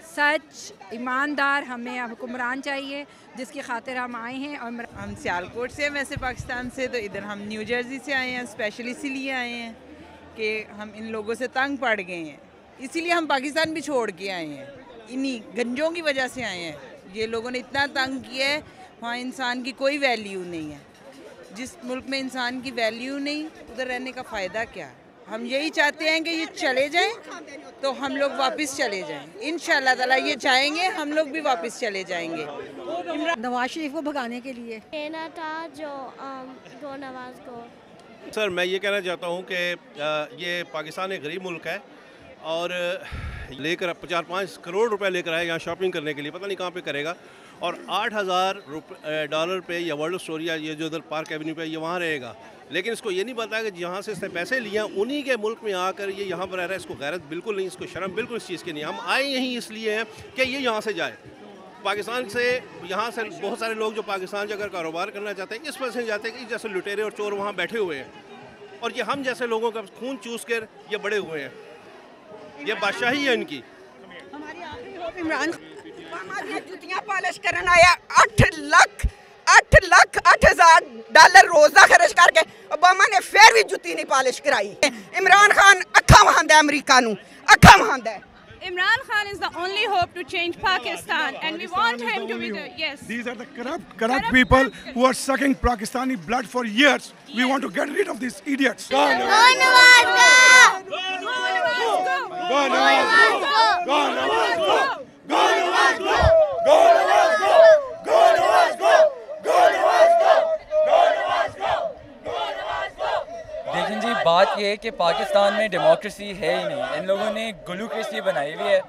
सच ईमानदार हमें हुक्मरान चाहिए जिसकी खातिर हम आए हैं। और हम सियालकोट से हैं वैसे पाकिस्तान से, तो इधर हम न्यू जर्सी से आए हैं। स्पेशली इसीलिए आए हैं कि हम इन लोगों से तंग पड़ गए हैं, इसीलिए हम पाकिस्तान भी छोड़ के आए हैं। इन्हीं गंजों की वजह से आए हैं। ये लोगों ने इतना तंग किया है, वहाँ इंसान की कोई वैल्यू नहीं है। जिस मुल्क में इंसान की वैल्यू नहीं, उधर रहने का फ़ायदा क्या? हम यही चाहते हैं कि ये चले जाएं तो हम लोग वापस चले जाएं। इंशाल्लाह ताला ये चाहेंगे, हम लोग भी वापस चले जाएंगे। नवाज शरीफ को भगाने के लिए कहना था जो नवाज को। सर मैं ये कहना चाहता हूँ कि ये पाकिस्तान एक गरीब मुल्क है और लेकर 4-5 करोड़ रुपए लेकर आए यहाँ शॉपिंग करने के लिए, पता नहीं कहाँ पे करेगा। और $8,000 पे या वर्ल्ड स्टोरिया ये जो उधर पार्क एवेन्यू पे ये वहाँ रहेगा, लेकिन इसको ये नहीं पता कि जहाँ से इसने पैसे लिए उन्हीं के मुल्क में आकर ये यहाँ पर रह रहा है। इसको गैरत बिल्कुल नहीं, इसको शर्म बिल्कुल इस चीज़ की नहीं। हम आए यहीं इसलिए हैं कि ये यहाँ से जाए, पाकिस्तान से, यहाँ से बहुत सारे लोग जो पाकिस्तान जाकर कारोबार करना चाहते हैं इस वजह से जाते हैं कि जैसे लुटेरे और चोर वहाँ बैठे हुए हैं और ये हम जैसे लोगों का खून चूस कर ये बड़े हुए हैं, ये बादशाही है इनकी। हमारी आखिरी होप इमरान खान जुतियाँ पॉलिश करने आया, 8,08,000 रोजा खर्च करके ओबामा ने फिर भी जुती नहीं पॉलिश कराई। इमरान खान अखा वहांदा है, अमरीका नू अखा वहांदा है। Imran Khan is the only hope to change Pakistan, and we want him to be the yes. These are the corrupt people who are sucking Pakistani blood for years. We want to get rid of these idiots. Go Nawaz go! Go Nawaz go! Go Nawaz go! Go Nawaz go! Go Nawaz go! Go Nawaz go! Go Nawaz go! Go Nawaz go! Go Nawaz go! लेकिन जी बात ये है कि पाकिस्तान में democracy है ही नहीं, इन लोगों ने गुलूक्रेसी बनाई हुई है।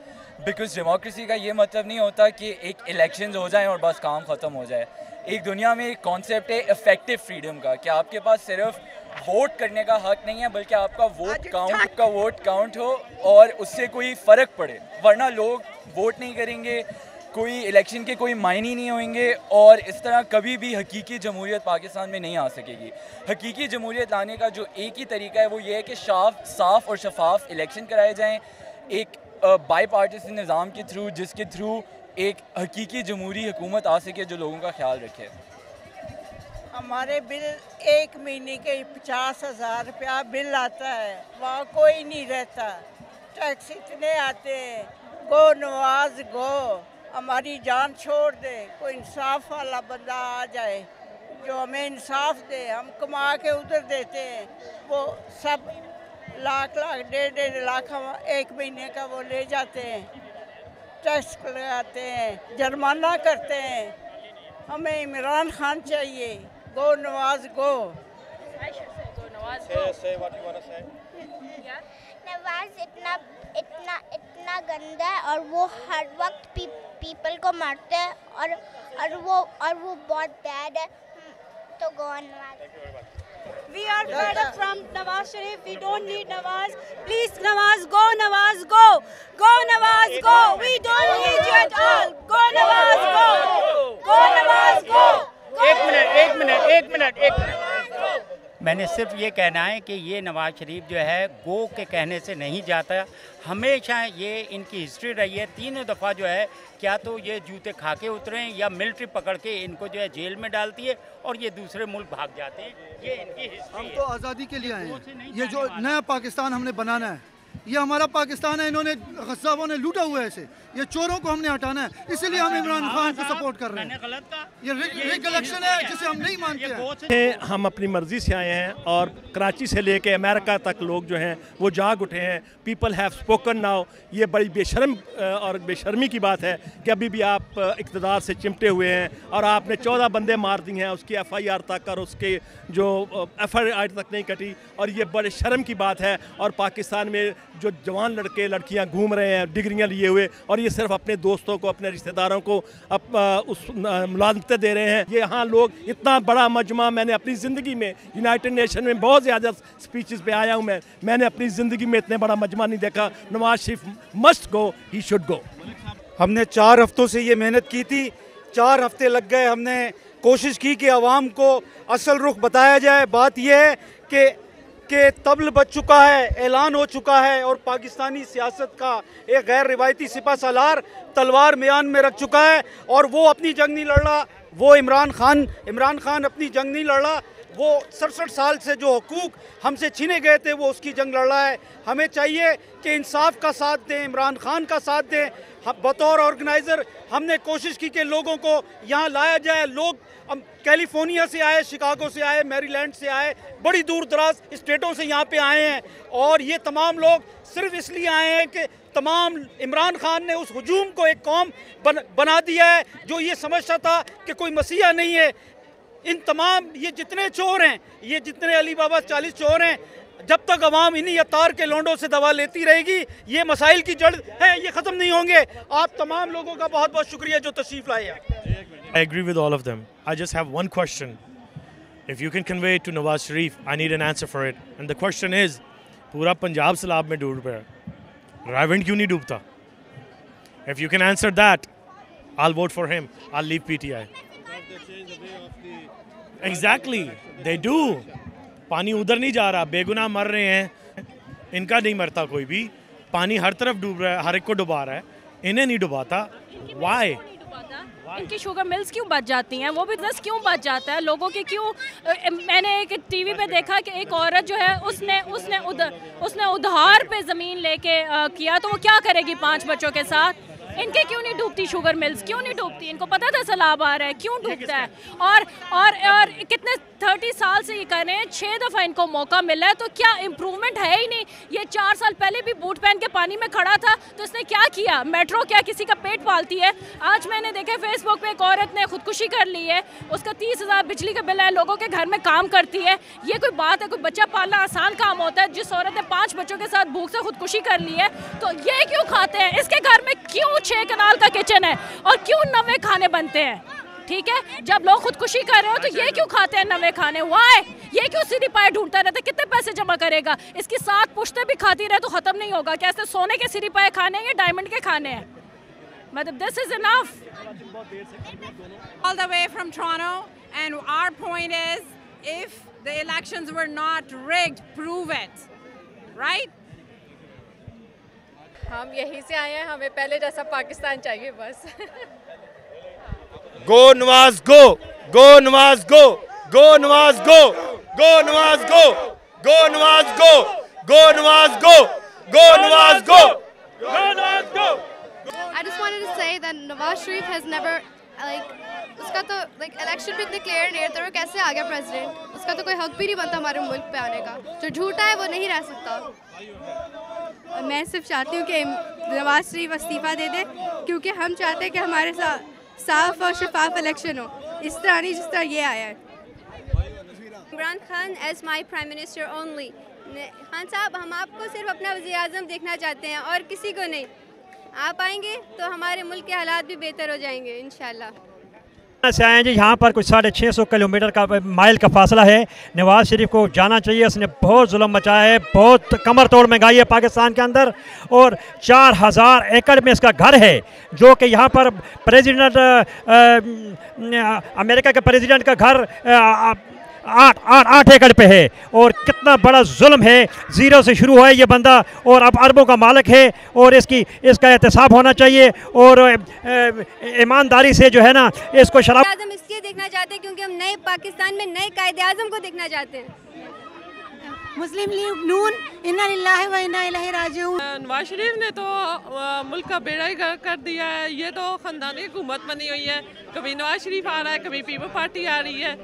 बिकॉज डेमोक्रेसी का ये मतलब नहीं होता कि एक इलेक्शंस हो जाएं और बस काम ख़त्म हो जाए। एक दुनिया में एक कॉन्सेप्ट है इफ़ेक्टिव फ्रीडम का, कि आपके पास सिर्फ वोट करने का हक नहीं है बल्कि आपका वोट काउंट हो और उससे कोई फ़र्क पड़े, वरना लोग वोट नहीं करेंगे, कोई इलेक्शन के कोई मायने नहीं होंगे और इस तरह कभी भी हकीकी जमहूरियत पाकिस्तान में नहीं आ सकेगी। हकीकी जमहूरियत लाने का जो एक ही तरीका है वो ये है कि साफ और शफाफ इलेक्शन कराए जाएं, एक बाई पार्टीसन निज़ाम के थ्रू, जिसके थ्रू एक हकीकी जमहूरी हुकूमत आ सके जो लोगों का ख्याल रखे। हमारे बिल 1 महीने के 50,000 रुपया बिल आता है, वहाँ कोई नहीं रहता, टैक्स इतने आते हैं। गो नवाज गो, हमारी जान छोड़ दे, कोई इंसाफ वाला बंदा आ जाए जो हमें इंसाफ दे। हम कमा के उधर देते हैं, वो सब लाख 1.5 लाख हम 1 महीने का वो ले जाते हैं, टैक्स लगाते हैं, जुर्माना करते हैं। हमें इमरान खान चाहिए। गो नवाज गो। नवाज इतना गंदा है और वो हर वक्त पीपल को मारता है और वो बहुत बैड है, तो गो Nawaz. We are fed up from Nawaz Sharif. We don't need Nawaz. Please, Nawaz, go, Nawaz, go. Go, Nawaz, go. We don't need you at all. Go, Nawaz, go. Go, Nawaz, go. एक minute. मैंने सिर्फ ये कहना है कि ये नवाज शरीफ जो है गो के कहने से नहीं जाता, हमेशा ये इनकी हिस्ट्री रही है। 3 दफ़ा जो है क्या तो ये जूते खा के उतरे या मिलिट्री पकड़ के इनको जो है जेल में डालती है और ये दूसरे मुल्क भाग जाते हैं। ये इनकी हिस्ट्री हम तो आज़ादी के लिए आए हैं। ये जो नया पाकिस्तान हमने बनाना है, ये हमारा पाकिस्तान है, इन्होंने गस्साबों ने लूटा हुआ है इसे, ये चोरों को हमने हटाना है, इसलिए हम इमरान खान को सपोर्ट कर रहे हैं। ये रिग इलेक्शन है जिसे हम नहीं मानते हैं। हम अपनी मर्जी से आए हैं और कराची से लेके अमेरिका तक लोग जो हैं वो जाग उठे हैं। People have spoken now. ये बड़ी बेशर्म और बेशर्मी की बात है कि अभी भी आप इक़्तिदार से चिमटे हुए हैं और आपने 14 बंदे मार दिए हैं, उसकी FIR तक और उसके जो FIR तक नहीं कटी, और ये बड़े शर्म की बात है। और पाकिस्तान में जो जवान लड़के लड़कियां घूम रहे हैं डिग्रियां लिए हुए, और ये सिर्फ अपने दोस्तों को, अपने रिश्तेदारों को उस मुलाज़मतें दे रहे हैं। ये यहाँ लोग इतना बड़ा मजमा, मैंने अपनी ज़िंदगी में यूनाइटेड नेशन में बहुत ज़्यादा स्पीचेस पे आया हूँ, मैंने अपनी ज़िंदगी में इतने बड़ा मजमा नहीं देखा। Nawaz Sharif must go, he should go. हमने 4 हफ्तों से ये मेहनत की थी, 4 हफ्ते लग गए, हमने कोशिश की कि आवाम को असल रुख बताया जाए। बात यह है कि तबल बच चुका है, ऐलान हो चुका है और पाकिस्तानी सियासत का एक गैर रिवायती सिपा सालार तलवार म्यान में रख चुका है और वो अपनी जंग नहीं लड़ रहा। वो इमरान खान अपनी जंग नहीं लड़ रहा। वो 67 साल से जो हुकूक हमसे छीने गए थे वो उसकी जंग लड़ रहा है। हमें चाहिए कि इंसाफ का साथ दें, इमरान खान का साथ दें। बतौर ऑर्गेनाइज़र हमने कोशिश की कि लोगों को यहाँ लाया जाए। लोग कैलिफोर्निया से आए, शिकागो से आए, मैरीलैंड से आए, बड़ी दूर दराज स्टेटों से यहाँ पे आए हैं और ये तमाम लोग सिर्फ इसलिए आए हैं कि तमाम इमरान खान ने उस हुजूम को एक कौम बना दिया है जो ये समझता था कि कोई मसीहा नहीं है। इन तमाम ये जितने चोर हैं, ये जितने अली बाबा 40 चोर हैं, जब तक अवाम इन्हीं अतार के लोंडों से दवा लेती रहेगी, ये मसाइल की जड़ है, ये ख़त्म नहीं होंगे। आप तमाम लोगों का बहुत बहुत शुक्रिया जो तशरीफ़ लाए हैं। I agree with all of them. I just have one question. If you can convey it to Nawaz Sharif, I need an answer for it. And the question is, पूरा पंजाब सैलाब में डूब रहा है, रायविंड क्यों नहीं डूबता? If you can answer that, I'll vote for him. I'll leave PTI. Exactly, they do. पानी उधर नहीं जा रहा, बेगुनाह मर रहे हैं, इनका नहीं मरता कोई भी। पानी हर तरफ डूब रहा है, हर एक को डुबा रहा है, इन्हें नहीं डुबाता। Why? इनकी शुगर मिल्स क्यों बच जाती हैं, वो बिजनेस क्यों बच जाता है, लोगों के क्यों? मैंने एक टीवी पे देखा कि एक औरत जो है उसने उधार पे ज़मीन लेके किया, तो वो क्या करेगी 5 बच्चों के साथ? इनके क्यों नहीं डूबती शुगर मिल्स, क्यों नहीं डूबती? इनको पता था सैलाब आ रहा है, क्यों डूबता है? और कितने 30 साल से ये कर रहे हैं, 6 दफ़ा इनको मौका मिला है, तो क्या इम्प्रूवमेंट है ही नहीं? ये 4 साल पहले भी बूट पहन के पानी में खड़ा था, तो इसने क्या किया? मेट्रो क्या किसी का पेट पालती है? आज मैंने देखा फेसबुक पे एक औरत ने खुदकुशी कर ली है, उसका 30,000 बिजली का बिल है, लोगों के घर में काम करती है। ये कोई बात है? कोई बच्चा पालना आसान काम होता है? जिस औरत ने 5 बच्चों के साथ भूख से खुदकुशी कर ली है, तो ये क्यों खाते हैं? इसके घर में क्यों 6 कनाल का किचन है और क्यों 90 खाने बनते हैं? ठीक है, जब लोग खुदकुशी कर रहे हो तो ये क्यों खाते हैं 90 खाने? वाई? ये क्यों सीधी पाए ढूंढता रहता है? कितने पैसे जमा करेगा? इसकी 7 पुश्तें भी खाती रहे तो खत्म नहीं होगा। क्या इसने सोने के सीधी पाए खाने हैं या डायमंड के खाने हैं? मतलब this is enough. All the way from Toronto, and our point is, if the elections were not rigged, prove it, right? हम यहीं से आए हैं, हमें पहले जैसा पाकिस्तान चाहिए बस। Go Nawaz go, go Nawaz go, go Nawaz go, go Nawaz go, go Nawaz go, go Nawaz go, go Nawaz go, go Nawaz go. I just wanted to say that Nawaz Sharif has never उसका तो election भी declare नहीं है, तो वो कैसे आ गया president? उसका तो कोई हक भी नहीं बनता हमारे मुल्क पे आने का। जो झूठा है वो नहीं रह सकता। मैं सिर्फ चाहती हूँ कि नवाज शरीफ इस्तीफ़ा दे दे, क्योंकि हम चाहते हैं कि हमारे साथ साफ और शफाफ इलेक्शन हो, इस तरह नहीं जिस तरह ये आया है। Imran Khan as my prime minister only. Khan साहब, हम आपको सिर्फ अपना वज़ीर-ए-आज़म देखना चाहते हैं और किसी को नहीं। आप आएंगे तो हमारे मुल्क के हालात भी बेहतर हो जाएंगे इंशाल्लाह। से आए जी, यहाँ पर कुछ 650 किलोमीटर का माइल का फासला है। नवाज शरीफ को जाना चाहिए, उसने बहुत जुल्म मचाया है, बहुत कमर तोड़ महंगाई है पाकिस्तान के अंदर, और 4000 एकड़ में इसका घर है, जो कि यहाँ पर प्रेसिडेंट अमेरिका के प्रेसिडेंट का घर 8 एकड़ पे है। और कितना बड़ा जुल्म है, ज़ीरो से शुरू हुआ है ये बंदा और अब अरबों का मालिक है, और इसका एहतसाब होना चाहिए और ईमानदारी से जो है ना इसको शराब। हम इसलिए देखना चाहते हैं क्योंकि हम नए पाकिस्तान में नए कायदे आज़म को देखना चाहते हैं। मुस्लिम लीग नून इन्ना लिल्लाहि व इन्ना इलैहि राजिऊन। नवाज शरीफ ने तो मुल्क का बेड़ा ही कर दिया है। ये तो ख़ानदानी हुकूमत बनी हुई है, कभी नवाज शरीफ आ रहा है, कभी पीपल पार्टी आ रही है।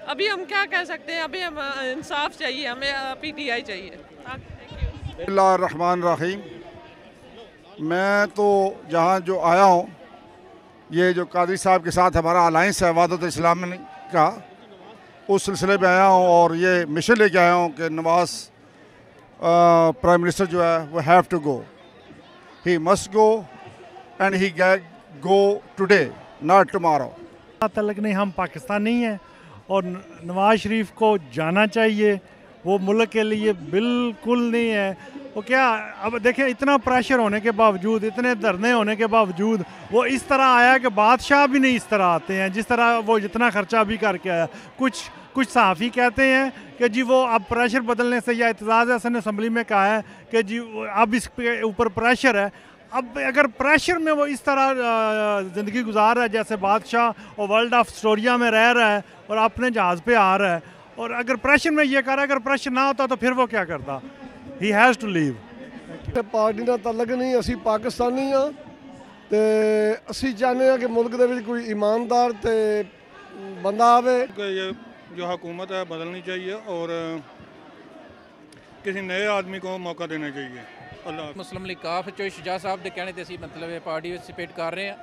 अभी हम क्या कह सकते हैं? अभी हम इंसाफ चाहिए, हमें PTI चाहिए। बिस्मिल्लाहिर्रहमानिर्रहीम। मैं तो जहाँ जो आया हूँ, ये जो कादरी साहब के साथ हमारा अलायंस है वादत इस्लाम का, उस सिलसिले में आया हूँ और ये मिशन लेके आया हूँ कि नवाज प्राइम मिनिस्टर जो है वो have to go, he must go and he go today not tomorrow. तलक नहीं, हम पाकिस्तान नहीं हैं और नवाज शरीफ को जाना चाहिए, वो मुल्क के लिए बिल्कुल नहीं है। वो क्या, अब देखें, इतना प्रेशर होने के बावजूद, इतने धरने होने के बावजूद वो इस तरह आया कि बादशाह भी नहीं इस तरह आते हैं जिस तरह वो जितना खर्चा भी करके आया। कुछ सहाफ़ी कहते हैं कि जी वो अब प्रेशर बदलने से, या एतजाज़ हसन ने असम्बली में कहा है कि जी अब इसके ऊपर प्रेशर है। अब अगर प्रेशर में वो इस तरह ज़िंदगी गुजार रहा है जैसे बादशाह और वर्ल्ड ऑफ स्टोरिया में रह रहा है और अपने जहाज़ पे आ रहा है, और अगर प्रेशर में ये कर रहा है, अगर प्रेशर ना होता तो फिर वो क्या करता? He has to leave. Party का तलक नहीं, असी पाकिस्तानी हाँ, तो असी चाहते हैं कि मुल्क दे विच कोई ईमानदार ते बंदा आवे। ये जो हुकूमत है बदलनी चाहिए और किसी नए आदमी को मौका देना चाहिए। मुस्लिम लीग काफ चो शुजा साहब के कहने से मतलब पार्टी सपोर्ट कर रहे हैं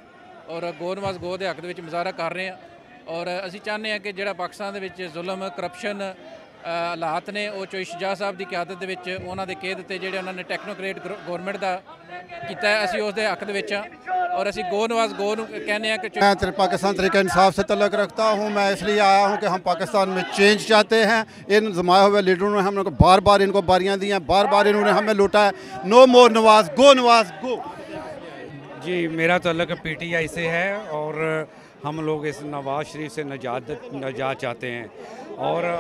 और गो नवाज गो के हक मुजाहरा कर रहे हैं, और असी चाहते हैं कि जो पाकिस्तान के जुल्म करप्शन ਹਾਲਾਤ ਨੇ ਉਹ ਚੋਈ ਸ਼ਾਹ ਸਾਹਿਬ ਦੀ ਕਿਆਦਤ ਦੇ ਵਿੱਚ ਉਹਨਾਂ ਦੇ ਕਹਿ ਦਿੱਤੇ ਜਿਹੜੇ ਉਹਨਾਂ ਨੇ ਟੈਕਨੋਕ੍ਰੇਟ ਗਵਰਨਮੈਂਟ ਦਾ ਕੀਤਾ ਹੈ, ਅਸੀਂ ਉਸ ਦੇ ਹੱਕ ਦੇ ਵਿੱਚ ਹਾਂ और असी गो नवाज गो कहने हैं कि मैं पाकिस्तान तरीका इंसाफ से तल्लुक़ रखता हूँ। मैं इसलिए आया हूँ कि हम पाकिस्तान में चेंज चाहते हैं। इन जमाए हुए लीडरों ने हम लोग को बार बार इनको बारियाँ दी हैं, बार बार इन्होंने हमें लूटा है। नो मोर नवाज, गो नवाज गो। जी, मेरा तल्लुक़ PTI से है और हम लोग इस नवाज़ शरीफ से नजात चाहते हैं और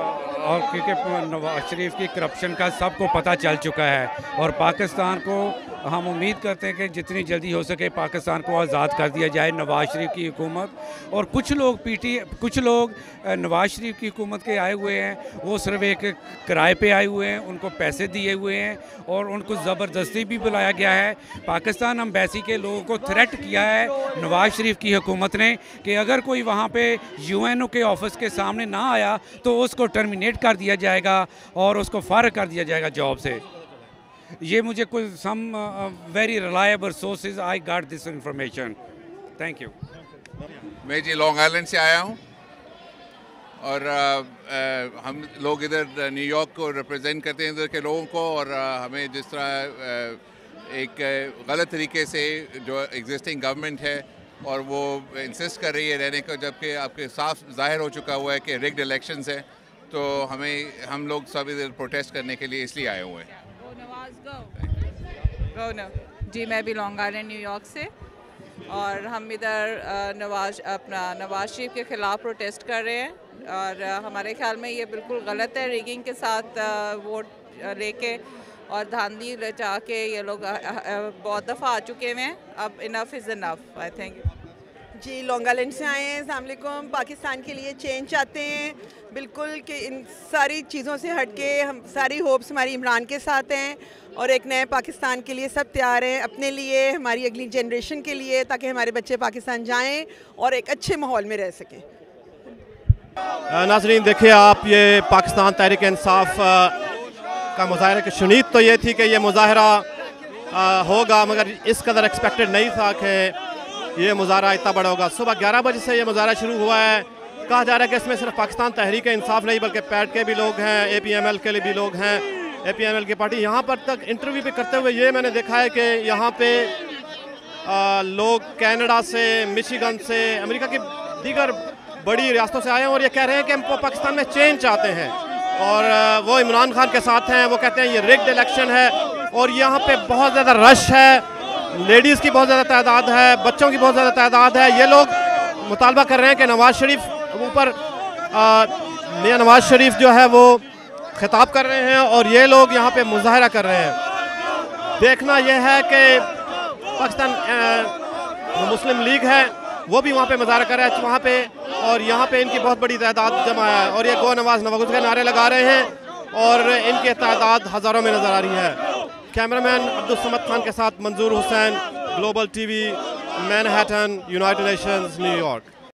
क्योंकि नवाज़ शरीफ की करप्शन का सबको पता चल चुका है और पाकिस्तान को हम उम्मीद करते हैं कि जितनी जल्दी हो सके पाकिस्तान को आज़ाद कर दिया जाए नवाज़ शरीफ की हुकूमत। और कुछ लोग नवाज़ शरीफ की हुकूमत के आए हुए हैं, वो सिर्फ एक किराए पे आए हुए हैं, उनको पैसे दिए हुए हैं और उनको ज़बरदस्ती भी बुलाया गया है। पाकिस्तान एम्बेसी के लोगों को थ्रेट किया है नवाज़ शरीफ की हुकूमत ने कि अगर कोई वहाँ पे UNO के ऑफिस के सामने ना आया तो उसको टर्मिनेट कर दिया जाएगा और उसको फारिग कर दिया जाएगा जॉब से। ये मुझे कुछ some very reliable sources I got this information. Thank you. मैं जी लॉन्ग आइलैंड से आया हूँ और हम लोग इधर न्यूयॉर्क को रिप्रेजेंट करते हैं इधर के लोगों को और हमें जिस तरह एक गलत तरीके से जो एग्जिस्टिंग गवर्नमेंट है और वो इंसिस्ट कर रही है रहने को, जबकि आपके साफ जाहिर हो चुका हुआ है कि रिग्ड इलेक्शंस है, तो हम लोग सब इधर प्रोटेस्ट करने के लिए इसलिए आए हुए हैं। जी, मैं भी लॉन्ग आइलैंड न्यूयॉर्क से और हम इधर नवाज शरीफ के ख़िलाफ़ प्रोटेस्ट कर रहे हैं और हमारे ख्याल में ये बिल्कुल गलत है। रिगिंग के साथ वोट लेके और धांधली रचा के ये लोग बहुत दफ़ा आ चुके हैं। अब enough is enough, I think. जी, लॉन्ग आइलैंड से आए हैं। अस्सलाम वालेकुम। पाकिस्तान के लिए चेंज चाहते हैं बिल्कुल कि इन सारी चीज़ों से हट के हम सारी होप्स हमारी इमरान के साथ हैं और एक नए पाकिस्तान के लिए सब तैयार हैं, अपने लिए, हमारी अगली जनरेशन के लिए, ताकि हमारे बच्चे पाकिस्तान जाएं और एक अच्छे माहौल में रह सकें। नाज़रीन, देखिए आप, ये पाकिस्तान तहरीक इंसाफ का मुजाहरा की शुनीद तो ये थी कि ये मुजाहरा होगा, मगर इस कदर एक्सपेक्टेड नहीं था कि ये मुजाहरा इतना बड़ा होगा। सुबह 11 बजे से ये मुजाहरा शुरू हुआ है। कहा जा रहा है कि इसमें सिर्फ पाकिस्तान तहरीक इंसाफ नहीं बल्कि पैट के भी लोग हैं, APML के लिए भी लोग हैं, APML की पार्टी। यहाँ पर तक इंटरव्यू भी करते हुए ये मैंने देखा है कि यहाँ पे लोग कनाडा से, मिशिगन से, अमेरिका की दीगर बड़ी रियासतों से आए हैं और ये कह रहे हैं कि हम पाकिस्तान में चेंज चाहते हैं और वो इमरान खान के साथ हैं। वो कहते हैं ये रिग्ड इलेक्शन है और यहाँ पे बहुत ज़्यादा रश है, लेडीज़ की बहुत ज़्यादा तादाद है, बच्चों की बहुत ज़्यादा तादाद है। ये लोग मुतालबा कर रहे हैं कि नवाज़ शरीफ ऊपर मियां नवाज़ शरीफ जो है वो खिताब कर रहे हैं और ये लोग यहाँ पे मुजाहरा कर रहे हैं। देखना यह है कि पाकिस्तान मुस्लिम लीग है वो भी वहाँ पे मुजाहरा कर रहा है वहाँ पे, और यहाँ पे इनकी बहुत बड़ी तादाद जमा है और ये गो नवाज नवाज के नारे लगा रहे हैं और इनकी तादाद हज़ारों में नज़र आ रही है। कैमरामैन अब्दुल समद खान के साथ मंजूर Hussain, global TV, Manhattan, United Nations, New York.